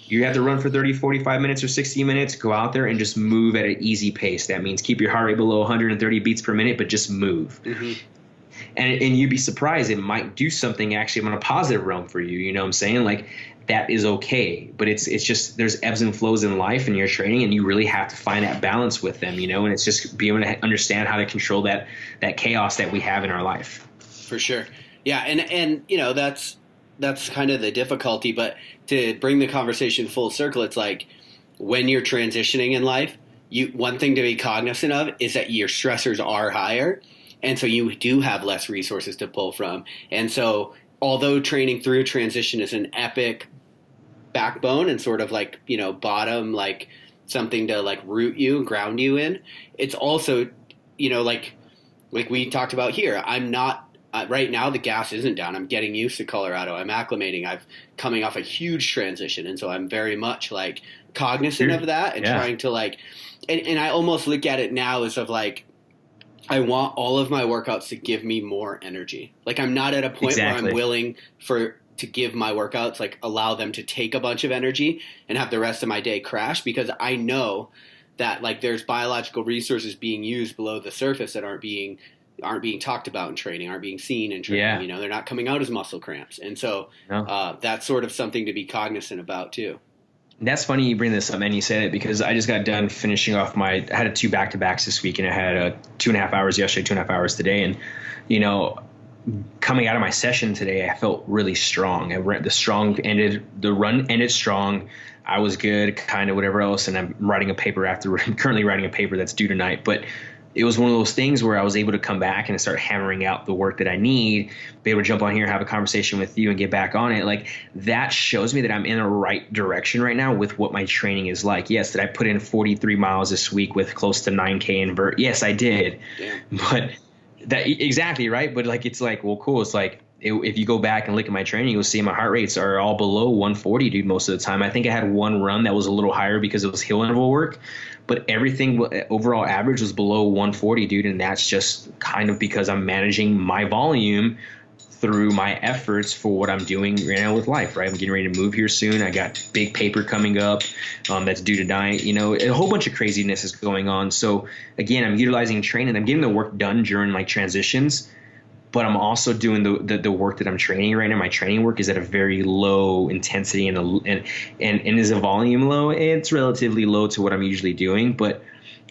you have to run for 30, 45 minutes or 60 minutes, go out there and just move at an easy pace. That means keep your heart rate below 130 beats per minute, but just move. Mm-hmm. And you'd be surprised. It might do something actually on a positive realm for you. You know what I'm saying? Like, that is okay. But it's just, there's ebbs and flows in life and your training, and you really have to find that balance with them, and it's just being able to understand how to control that chaos that we have in our life. For sure. Yeah. And that's kind of the difficulty, but to bring the conversation full circle, it's like when you're transitioning in life, one thing to be cognizant of is that your stressors are higher. And so you do have less resources to pull from. And so although training through transition is an epic backbone and sort of like, bottom, like something to like root you, ground you in, it's also, like we talked about here, I'm not, right now the gas isn't down. I'm getting used to Colorado. I'm acclimating. I'm coming off a huge transition. And so I'm very much like cognizant of that and trying to like, and I almost look at it now as of like, I want all of my workouts to give me more energy. Like, I'm not at a point where I'm willing to give my workouts, like allow them to take a bunch of energy and have the rest of my day crash, because I know that like there's biological resources being used below the surface that aren't being talked about in training, aren't being seen in training. They're not coming out as muscle cramps. And so that's sort of something to be cognizant about too. That's funny you bring this up, man. You said it because I just got done finishing off I had 2 back-to-backs this week, and I had 2.5 hours yesterday, 2.5 hours today. And, coming out of my session today, I felt really strong. The run ended strong. I was good, kind of whatever else. And I'm currently writing a paper that's due tonight. But it was one of those things where I was able to come back and start hammering out the work that I need, be able to jump on here, have a conversation with you and get back on it. Like, that shows me that I'm in the right direction right now with what my training is like. Yes, did I put in 43 miles this week with close to 9K invert? Yes, I did. Yeah. But that exactly right. But like, it's like, well, cool. It's like, if you go back and look at my training, you'll see my heart rates are all below 140, dude, most of the time. I think I had one run that was a little higher because it was hill interval work, but everything overall average was below 140, dude. And that's just kind of because I'm managing my volume through my efforts for what I'm doing right now with life, right? I'm getting ready to move here soon. I got big paper coming up that's due tonight. A whole bunch of craziness is going on. So again, I'm utilizing training. I'm getting the work done during like transitions, but I'm also doing the work that I'm training right now. My training work is at a very low intensity and is the volume low? It's relatively low to what I'm usually doing. But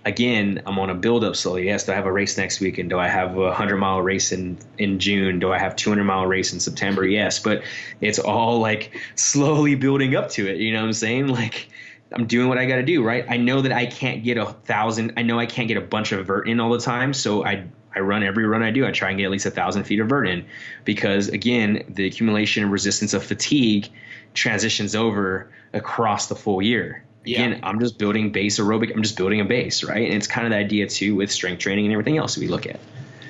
again, I'm on a build-up slowly. Yes, do I have a race next week? And do I have a 100-mile race in June? Do I have 200-mile race in September? Yes, but it's all like slowly building up to it. You know what I'm saying? Like, I'm doing what I got to do, right? I know that I can't get 1,000. I know I can't get a bunch of vert in all the time, so I run every run I do. I try and get at least 1,000 feet of vert in, because again, the accumulation and resistance of fatigue transitions over across the full year. Again, I'm just building base aerobic. I'm just building a base, right? And it's kind of the idea too with strength training and everything else that we look at.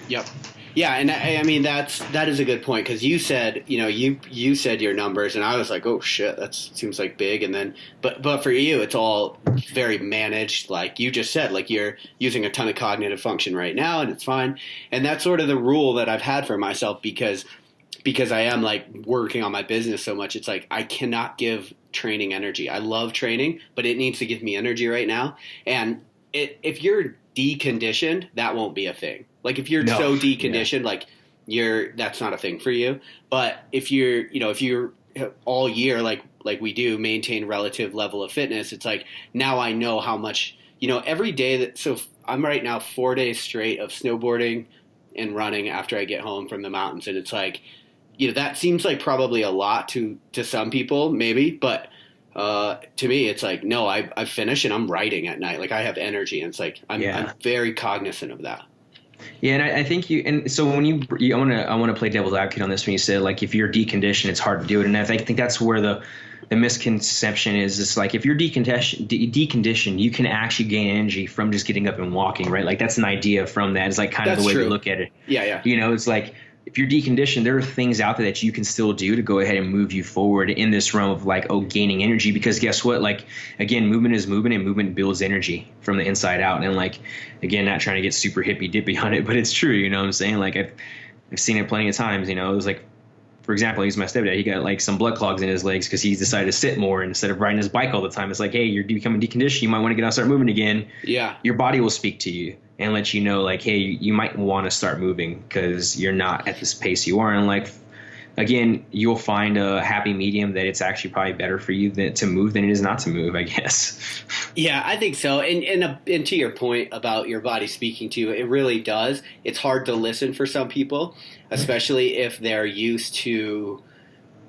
Yep. Yeah, and I mean that is a good point, because you said you said your numbers, and I was like, oh shit, that seems like big, and then but for you it's all very managed, like you just said, like you're using a ton of cognitive function right now, and it's fine, and that's sort of the rule that I've had for myself because I am like working on my business so much. It's like I cannot give training energy. I love training, but it needs to give me energy right now, and if you're deconditioned, that won't be a thing. Like if you're so deconditioned, like that's not a thing for you. But if you're all year, like we do, maintain relative level of fitness, it's like now I know how much, every day so I'm right now 4 days straight of snowboarding and running after I get home from the mountains. And it's like, that seems like probably a lot to some people, maybe, but to me, it's like, no, I finish and I'm writing at night. Like I have energy, and it's like I'm very cognizant of that. Yeah, and I think so when I want to play devil's advocate on this when you say like if you're deconditioned, it's hard to do it, and I think that's where the misconception is. It's like if you're deconditioned, you can actually gain energy from just getting up and walking, right? Like that's an idea from that. It's like kind of the way we look at it. Yeah. It's like if you're deconditioned, there are things out there that you can still do to go ahead and move you forward in this realm of like, gaining energy. Because guess what? Like, again, movement is movement, and movement builds energy from the inside out. And like, again, not trying to get super hippy dippy on it, but it's true. You know what I'm saying? Like I've seen it plenty of times. It was like, for example, I use my stepdad. He got like some blood clogs in his legs because he's decided to sit more instead of riding his bike all the time. It's like, hey, you're becoming deconditioned. You might want to get out and start moving again. Yeah. Your body will speak to you and let you know, like, hey, you might want to start moving because you're not at this pace you are. And like, again, you'll find a happy medium that it's actually probably better for you to move than it is not to move, I guess. Yeah, I think so. And to your point about your body speaking to you, it really does. It's hard to listen for some people, especially if they're used to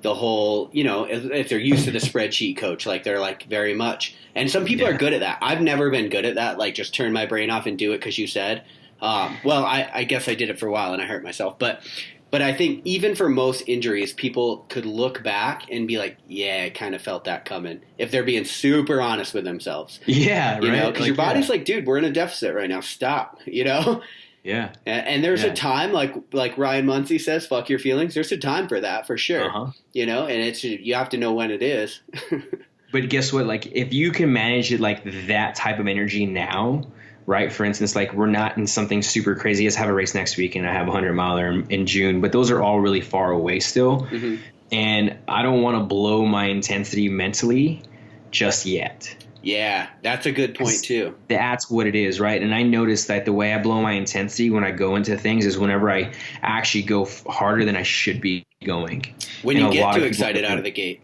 the whole, if they're used to the spreadsheet coach, like they're like very much. And some people are good at that. I've never been good at that. Like just turn my brain off and do it because you said. Well, I guess I did it for a while and I hurt myself. But I think even for most injuries, people could look back and be like, yeah, I kind of felt that coming. If they're being super honest with themselves. Yeah, right. Because your body's like, dude, we're in a deficit right now. Stop, Yeah. And there's a time, like Ryan Muncie says, fuck your feelings. There's a time for that, for sure. And you have to know when it is. But guess what? Like, if you can manage it like that type of energy now, right? For instance, like we're not in something super crazy. I just have a race next week and I have a 100-miler in June, but those are all really far away still. Mm-hmm. And I don't want to blow my intensity mentally just yet. Yeah, that's a good point too. That's what it is, right? And I noticed that the way I blow my intensity when I go into things is whenever I actually go harder than I should be going. When you get too excited out of the gate.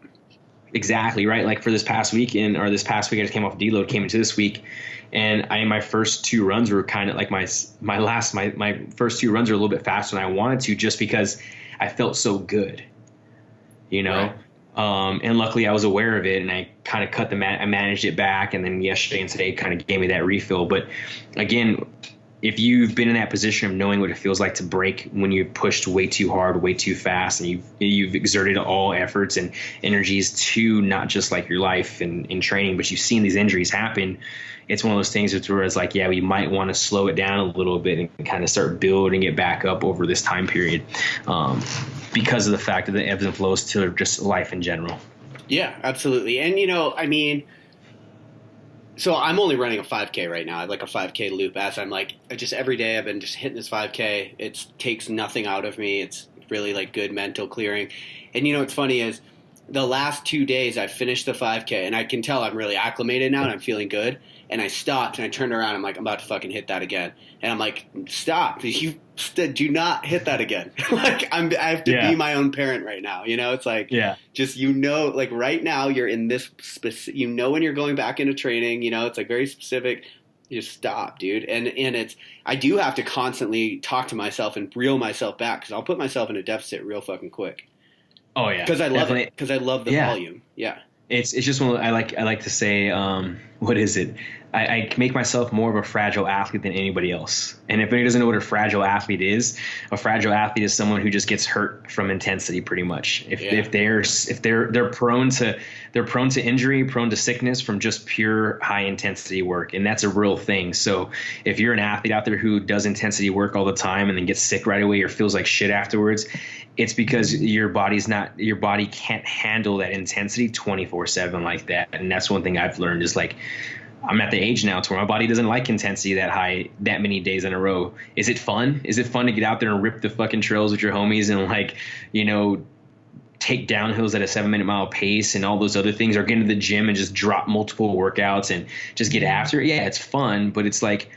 Exactly, right? Like for this past week I just came off deload, came into this week, and my first two runs were kind of like my first two runs are a little bit faster than I wanted to, just because I felt so good, Right. And luckily I was aware of it, and I kind of I managed it back, and then yesterday and today kind of gave me that refill. But again, if you've been in that position of knowing what it feels like to break when you've pushed way too hard, way too fast, and you've exerted all efforts and energies to not just like your life and in training, but you've seen these injuries happen, it's one of those things where it's like, yeah, we might want to slow it down a little bit and kind of start building it back up over this time period, because of the fact of the ebbs and flows to just life in general. Yeah, absolutely. And, so I'm only running a 5K right now. I have like a 5K loop as I'm like, just every day I've been just hitting this 5K. It takes nothing out of me. It's really like good mental clearing. And what's funny is the last 2 days I finished the 5K and I can tell I'm really acclimated now and I'm feeling good. And I stopped and I turned around. I'm like, I'm about to fucking hit that again. And I'm like, stop. You do not hit that again. Like I have to be my own parent right now. It's like, just, like right now you're in this specific, when you're going back into training, it's like very specific. You just stop, dude. And it's, I do have to constantly talk to myself and reel myself back, because I'll put myself in a deficit real fucking quick. Oh yeah. Because I love it. Because I love the volume. Yeah. It's just one. I like to say, what is it? I make myself more of a fragile athlete than anybody else. And if anybody doesn't know what a fragile athlete is someone who just gets hurt from intensity, pretty much. If they're prone to injury, prone to sickness from just pure high intensity work, and that's a real thing. So if you're an athlete out there who does intensity work all the time and then gets sick right away or feels like shit afterwards, it's because your body can't handle that intensity 24/7 like that. And that's one thing I've learned is like, I'm at the age now to where my body doesn't like intensity that high, that many days in a row. Is it fun? Is it fun to get out there and rip the fucking trails with your homies and take downhills at a 7-minute mile pace and all those other things, or get into the gym and just drop multiple workouts and just get after it? Yeah, it's fun, but it's like,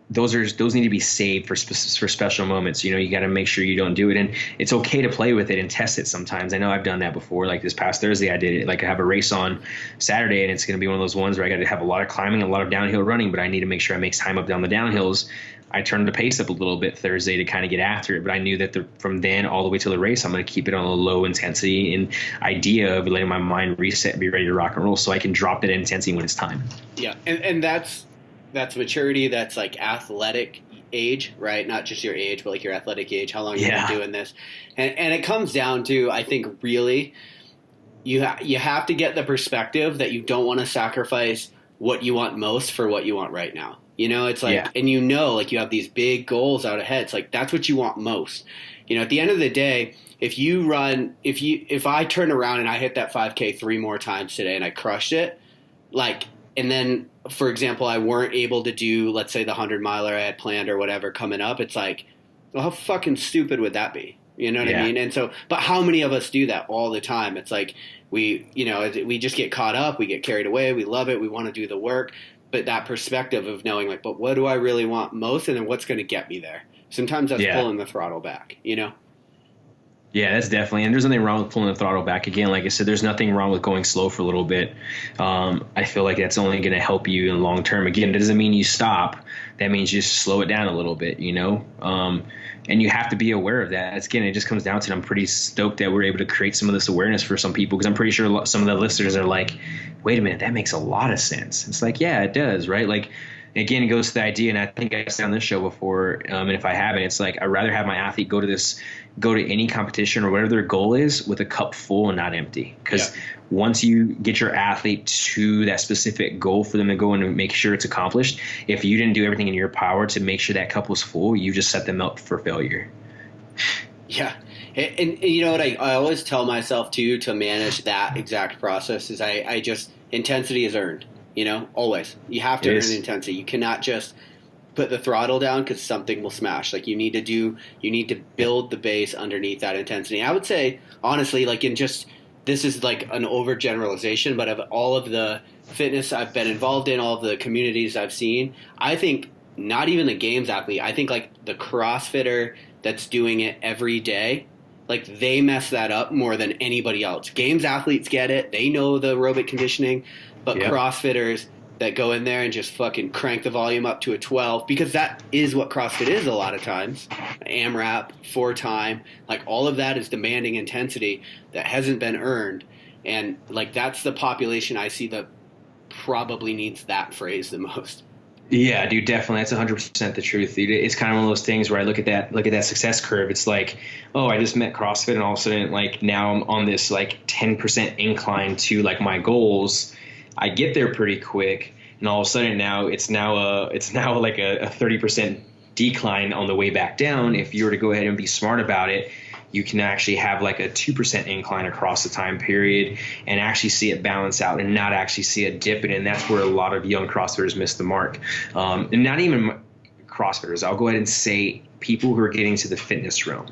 those need to be saved for special moments. You got to make sure you don't do it, and it's okay to play with it and test it sometimes. I know I've done that before. Like this past Thursday, I did it. Like I have a race on Saturday, and it's going to be one of those ones where I got to have a lot of climbing, a lot of downhill running, but I need to make sure I make time up down the downhills. I turned the pace up a little bit Thursday to kind of get after it. But I knew that from then all the way to the race, I'm going to keep it on a low intensity and idea of letting my mind reset and be ready to rock and roll so I can drop that intensity when it's time. Yeah. And that's maturity. That's like athletic age, right? Not just your age, but like your athletic age, how long you've been doing this. And it comes down to, I think, really, you have to get the perspective that you don't want to sacrifice what you want most for what you want right now. You know, it's like, and you know, like you have these big goals out ahead. It's like, that's what you want most. You know, at the end of the day, if I turn around and I hit that 5K 3 more times today and I crushed it, like, and then, for example, I weren't able to do, let's say, the 100-miler I had planned or whatever coming up, it's like, well, how fucking stupid would that be? You know what I mean? And so, but how many of us do that all the time? It's like we just get caught up, we get carried away, we love it, we want to do the work, but that perspective of knowing, like, but what do I really want most, and then what's going to get me there? Sometimes that's pulling the throttle back, you know? Yeah, that's definitely, and there's nothing wrong with pulling the throttle back. Again, like I said, there's nothing wrong with going slow for a little bit. I feel like that's only going to help you in the long term. Again, it doesn't mean you stop. That means you just slow it down a little bit, you know? And you have to be aware of that. Again, it just comes down to, I'm pretty stoked that we're able to create some of this awareness for some people, because I'm pretty sure some of the listeners are like, wait a minute, that makes a lot of sense. It's like, yeah, it does, right? Like, again, it goes to the idea, and I think I've said on this show before, and if I haven't, it's like, I'd rather have my athlete go to any competition or whatever their goal is with a cup full and not empty. Because once you get your athlete to that specific goal for them to go and make sure it's accomplished, if you didn't do everything in your power to make sure that cup was full, you just set them up for failure. Yeah. And you know what I always tell myself too, to manage that exact process, is I just, intensity is earned, you know, always. You have to earn intensity. You cannot just put the throttle down because something will smash. Like you need to build the base underneath that intensity. I would say, honestly, like this is like an overgeneralization, but of all of the fitness I've been involved in, all of the communities I've seen, I think not even the games athlete, I think like the CrossFitter that's doing it every day, like they mess that up more than anybody else. Games athletes get it. They know the aerobic conditioning, but CrossFitters that go in there and just fucking crank the volume up to a 12, because that is what CrossFit is a lot of times. AMRAP, 4-time, like all of that is demanding intensity that hasn't been earned. And like that's the population I see that probably needs that phrase the most. Yeah, dude, definitely. That's 100% the truth. Dude. It's kind of one of those things where I look at that success curve. It's like, oh, I just met CrossFit, and all of a sudden, like now I'm on this like 10% incline to like my goals. I get there pretty quick, and all of a sudden now it's now like a 30% decline on the way back down. If you were to go ahead and be smart about it, you can actually have like a 2% incline across the time period and actually see it balance out and not actually see a dip in. And that's where a lot of young CrossFitters miss the mark. And not even CrossFitters. I'll go ahead and say people who are getting to the fitness realm,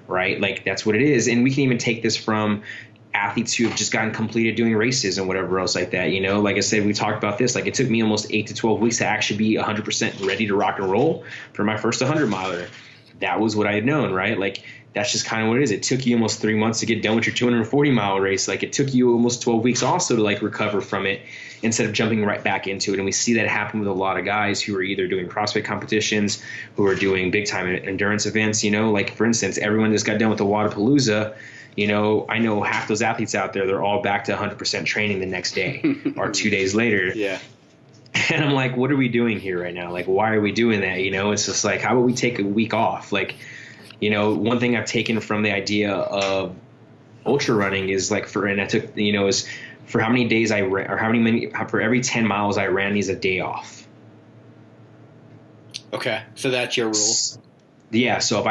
right? Like that's what it is. And we can even take this from athletes who have just gotten completed doing races and whatever else like that. You know, like I said, we talked about this, like it took me almost 8 to 12 weeks to actually be 100% ready to rock and roll for my first 100-miler. That was what I had known, right? Like that's just kind of what it is. It took you almost 3 months to get done with your 240-mile race. Like it took you almost 12 weeks also to like recover from it instead of jumping right back into it. And we see that happen with a lot of guys who are either doing CrossFit competitions, who are doing big time endurance events. You know, like for instance, everyone just got done with the Wadapalooza. You know, I know half those athletes out there, they're all back to 100% training the next day or 2 days later. Yeah. And I'm like, what are we doing here right now? Like, why are we doing that? You know, it's just like, how about we take a week off? Like, you know, one thing I've taken from the idea of ultra running is like is for how many days I ran, or for every 10 miles I ran needs a day off. Okay. So that's your rule. Yeah, so if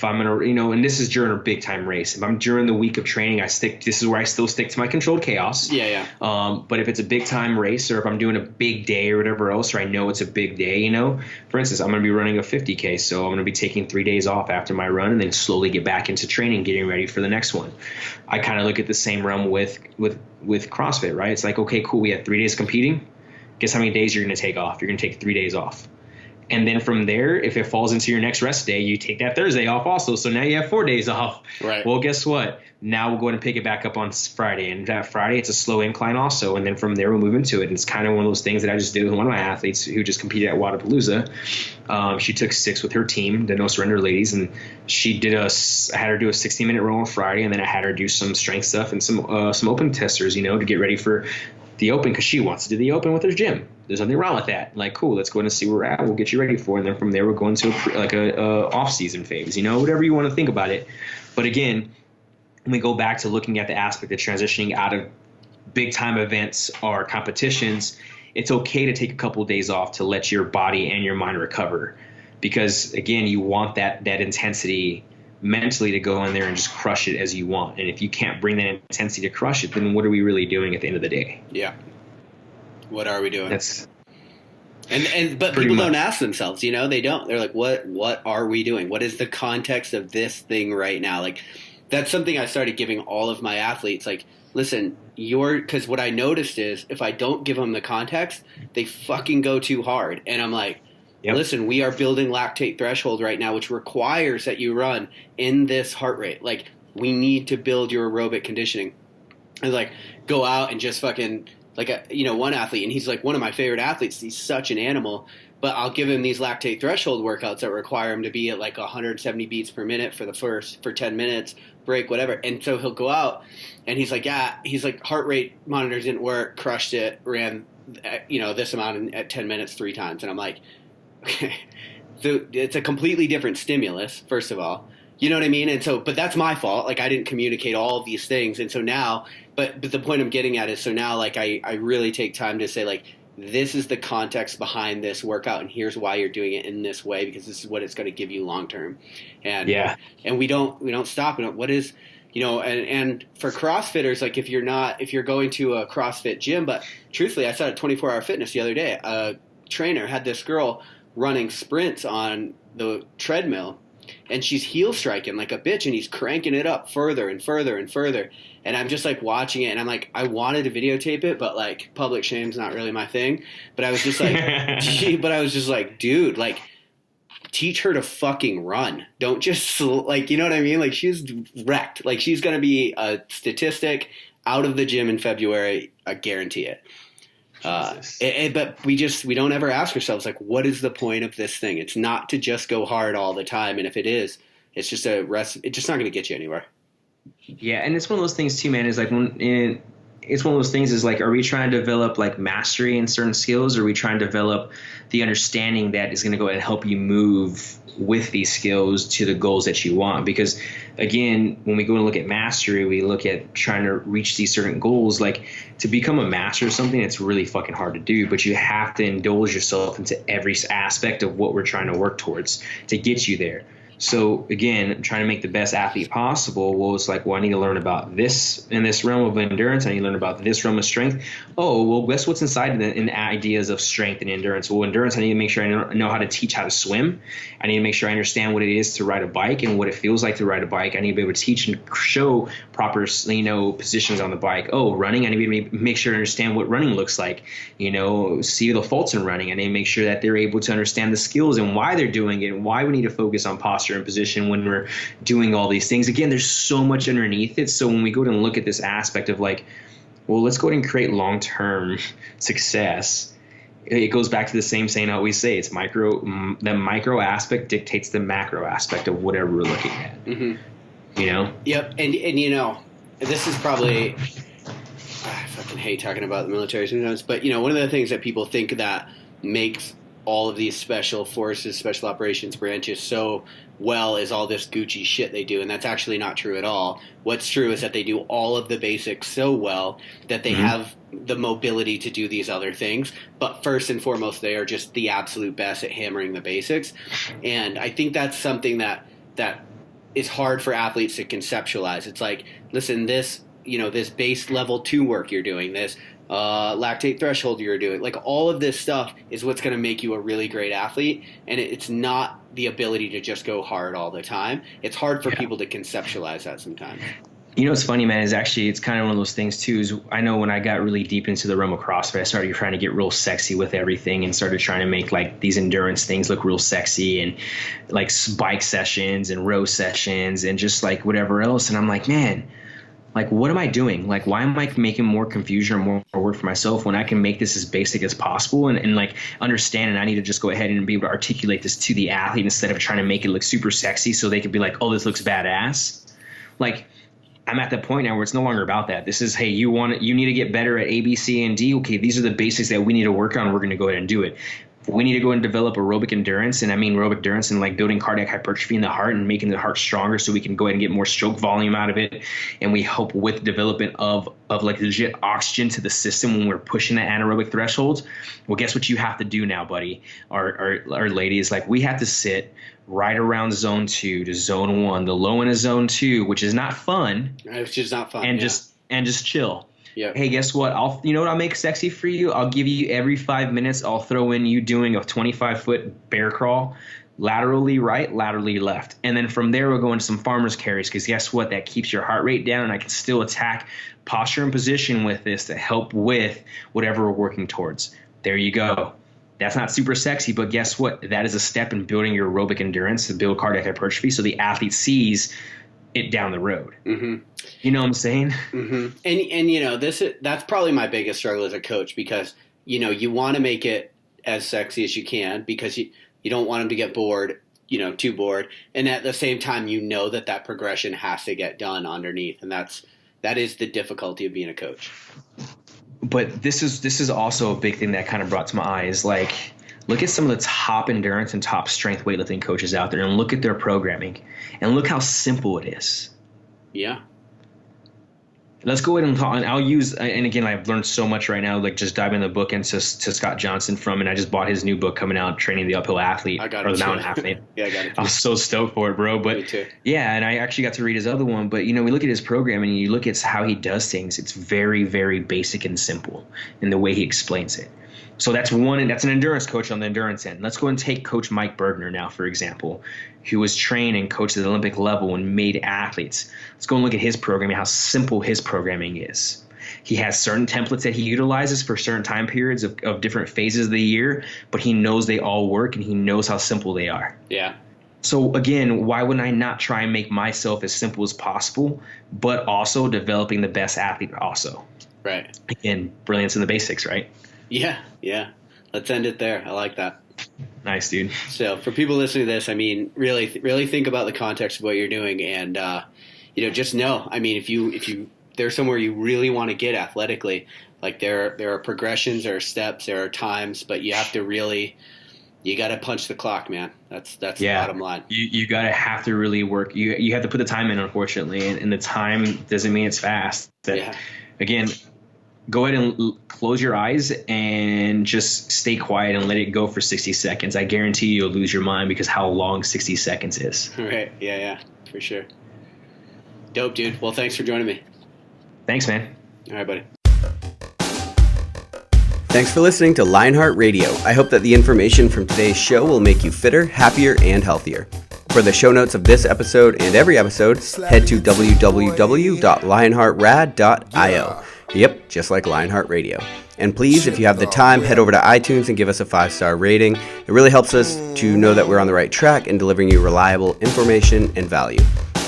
I'm going to, you know, and this is during a big time race. If I'm during the week of training, this is where I still stick to my controlled chaos. Yeah. But if it's a big time race, or if I'm doing a big day or whatever else, or I know it's a big day, you know, for instance, I'm going to be running a 50K. So I'm going to be taking 3 days off after my run and then slowly get back into training, getting ready for the next one. I kind of look at the same realm with CrossFit, right? It's like, okay, cool. We had 3 days competing. Guess how many days you're going to take off? You're going to take 3 days off. And then from there, if it falls into your next rest day, you take that Thursday off also. So now you have 4 days off. Right. Well, guess what? Now we'll go ahead and pick it back up on Friday. And that Friday, it's a slow incline also. And then from there, we'll move into it. And it's kind of one of those things that I just did with one of my athletes who just competed at Wadapalooza. She took 6 with her team, the No Surrender ladies. And I had her do a 60-minute roll on Friday. And then I had her do some strength stuff and some open testers, to get ready for the open, because she wants to do the open with her gym. There's nothing wrong with that. Like, cool, let's go and see where we're at. We'll get you ready for it. And then from there, we'll go into a off-season phase, whatever you want to think about it. But again, when we go back to looking at the aspect of transitioning out of big-time events or competitions, it's okay to take a couple of days off to let your body and your mind recover. Because, again, you want that intensity mentally to go in there and just crush it as you want. And if you can't bring that intensity to crush it, then what are we really doing at the end of the day? Yeah. What are we doing? But people don't ask themselves, they don't. They're like, what are we doing? What is the context of this thing right now? Like, that's something I started giving all of my athletes. Like, listen, because what I noticed is if I don't give them the context, they fucking go too hard. And I'm like, yep. Listen, we are building lactate threshold right now, which requires that you run in this heart rate. Like, we need to build your aerobic conditioning. And like, go out and just fucking, like, one athlete, and he's like one of my favorite athletes. He's such an animal, but I'll give him these lactate threshold workouts that require him to be at like 170 beats per minute for 10 minutes, break, whatever. And so he'll go out and he's like, heart rate monitors didn't work, crushed it, ran, this amount at 10 minutes 3 times. And I'm like, okay, so it's a completely different stimulus, first of all. You know what I mean? And so, but that's my fault. Like, I didn't communicate all of these things. And so now, but the point I'm getting at is, so now, like, I really take time to say, like, this is the context behind this workout, and here's why you're doing it in this way, because this is what it's going to give you long term. And we don't stop. And what is, and for CrossFitters, like, if you're going to a CrossFit gym, but truthfully, I saw at 24-hour fitness the other day, a trainer had this girl running sprints on the treadmill, and she's heel striking like a bitch, and he's cranking it up further and further and further. And I'm just like watching it, and I'm like, I wanted to videotape it, but like public shame's not really my thing. But I was just like, dude, like, teach her to fucking run. Don't just like, you know what I mean? Like, she's wrecked. Like, she's going to be a statistic out of the gym in February. I guarantee it. But we don't ever ask ourselves, like, what is the point of this thing? It's not to just go hard all the time. And if it is, it's just it's just not going to get you anywhere. Yeah. And it's one of those things too, man, is like, it's one of those things is like, are we trying to develop like mastery in certain skills? Or are we trying to develop the understanding that is going to go ahead and help you move with these skills to the goals that you want? Because again, when we go and look at mastery, we look at trying to reach these certain goals. Like, to become a master of something, it's really fucking hard to do, but you have to indulge yourself into every aspect of what we're trying to work towards to get you there. So again, trying to make the best athlete possible. Well, it's like, well, I need to learn about this in this realm of endurance. I need to learn about this realm of strength. Oh, well, guess what's inside in the ideas of strength and endurance? Well, endurance, I need to make sure I know how to teach how to swim. I need to make sure I understand what it is to ride a bike and what it feels like to ride a bike. I need to be able to teach and show proper, positions on the bike. Oh, running, I need to make sure to understand what running looks like. See the faults in running. I need to make sure that they're able to understand the skills and why they're doing it and why we need to focus on posture and position when we're doing all these things. Again, there's so much underneath it. So when we go and look at this aspect of like, well, let's go ahead and create long-term success, it goes back to the same saying I always say, it's the micro aspect dictates the macro aspect of whatever we're looking at. Mm-hmm. Yep. And this is probably, I fucking hate talking about the military sometimes, but one of the things that people think that makes all of these special forces, special operations branches so well is all this Gucci shit they do, and that's actually not true at all. What's true is that they do all of the basics so well that they have the mobility to do these other things, but first and foremost, they are just the absolute best at hammering the basics. And I think that's something that is hard for athletes to conceptualize. It's like, listen, this base level 2 work you're doing, this lactate threshold you're doing, like, all of this stuff is what's going to make you a really great athlete. And it's not the ability to just go hard all the time. It's hard for people to conceptualize that sometimes. You know what's funny, man, is actually it's kind of one of those things too, is I know when I got really deep into the realm of CrossFit, I started trying to get real sexy with everything and started trying to make like these endurance things look real sexy, and like bike sessions and row sessions and just like whatever else. And I'm like, man, like, what am I doing? Like, why am I making more confusion or more work for myself when I can make this as basic as possible and like understand, and I need to just go ahead and be able to articulate this to the athlete instead of trying to make it look super sexy so they could be like, oh, this looks badass. Like, I'm at the point now where it's no longer about that. This is, hey, you need to get better at A, B, C, and D. Okay, these are the basics that we need to work on. We're going to go ahead and do it. We need to go and develop aerobic endurance, and I mean aerobic endurance and like building cardiac hypertrophy in the heart and making the heart stronger so we can go ahead and get more stroke volume out of it. And we help with development of like legit oxygen to the system when we're pushing the anaerobic thresholds. Well, guess what you have to do now, buddy, or ladies? Like, we have to sit right around zone 2 to zone 1, the low end of zone 2, which is not fun. It's just not fun. And just chill. Yep. Hey, guess what? You know what I'll make sexy for you? I'll give you every 5 minutes, I'll throw in you doing a 25-foot bear crawl, laterally right, laterally left. And then from there, we'll go into some farmer's carries, because guess what? That keeps your heart rate down, and I can still attack posture and position with this to help with whatever we're working towards. There you go. That's not super sexy, but guess what? That is a step in building your aerobic endurance to build cardiac hypertrophy so the athlete sees it down the road. Mm-hmm. You know what I'm saying? Mm-hmm. And you know, that's probably my biggest struggle as a coach, because, you know, you want to make it as sexy as you can because you don't want them to get bored, you know, too bored. And at the same time, you know that progression has to get done underneath. And that is the difficulty of being a coach. But this is also a big thing that kind of brought to my eyes. Like, look at some of the top endurance and top strength weightlifting coaches out there and look at their programming and look how simple it is. Yeah. Let's go ahead and talk. And I'll use, and again, I've learned so much right now, like just diving the book into Scott Johnson and I just bought his new book coming out, Training the Uphill Athlete, or the Mountain Athlete. Yeah, I got it. I was so stoked for it, bro. But Me too. Yeah, and I actually got to read his other one. But, you know, we look at his program and you look at how he does things. It's very, very basic and simple in the way he explains it. So that's an endurance coach on the endurance end. Let's go and take Coach Mike Bergner now, for example, who was trained and coached at the Olympic level and made athletes. Let's go and look at his programming, how simple his programming is. He has certain templates that he utilizes for certain time periods of different phases of the year, but he knows they all work and he knows how simple they are. Yeah. So again, why wouldn't I not try and make myself as simple as possible, but also developing the best athlete also? Right. Again, brilliance in the basics, right? Yeah. Let's end it there. I like that. Nice, dude. So for people listening to this, I mean, really think about the context of what you're doing, and you know, just know. I mean, if you there's somewhere you really want to get athletically, like there are progressions, there are steps, there are times, but you have to really. You got to punch the clock, man. That's the bottom line. You have to really work. You have to put the time in, unfortunately, and the time doesn't mean it's fast. Again, go ahead and close your eyes and just stay quiet and let it go for 60 seconds. I guarantee you'll lose your mind because how long 60 seconds is. Right. Yeah, for sure. Dope, dude. Well, thanks for joining me. Thanks, man. All right, buddy. Thanks for listening to LionHeart Radio. I hope that the information from today's show will make you fitter, happier, and healthier. For the show notes of this episode and every episode, head to www.lionheartrad.io. Yep, just like LionHeart Radio. And please, if you have the time, head over to iTunes and give us a 5-star rating. It really helps us to know that we're on the right track and delivering you reliable information and value.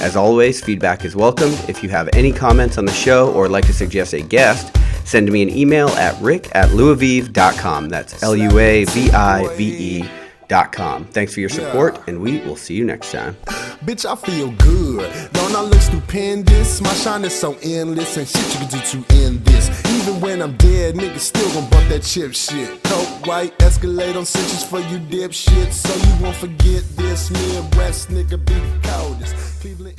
As always, feedback is welcomed. If you have any comments on the show or would like to suggest a guest, send me an email at rick@luavive.com. That's LUAVIVE.com. Thanks for your support, and we will see you next time. Bitch, I feel good. Don't I look stupendous? My shine is so endless, and shit you can do to end this. Even when I'm dead, niggas still gon' bump that chip shit. Coke, white, Escalade on cinches for you dipshit. So you won't forget this. Midwest nigga be the coldest. Cleveland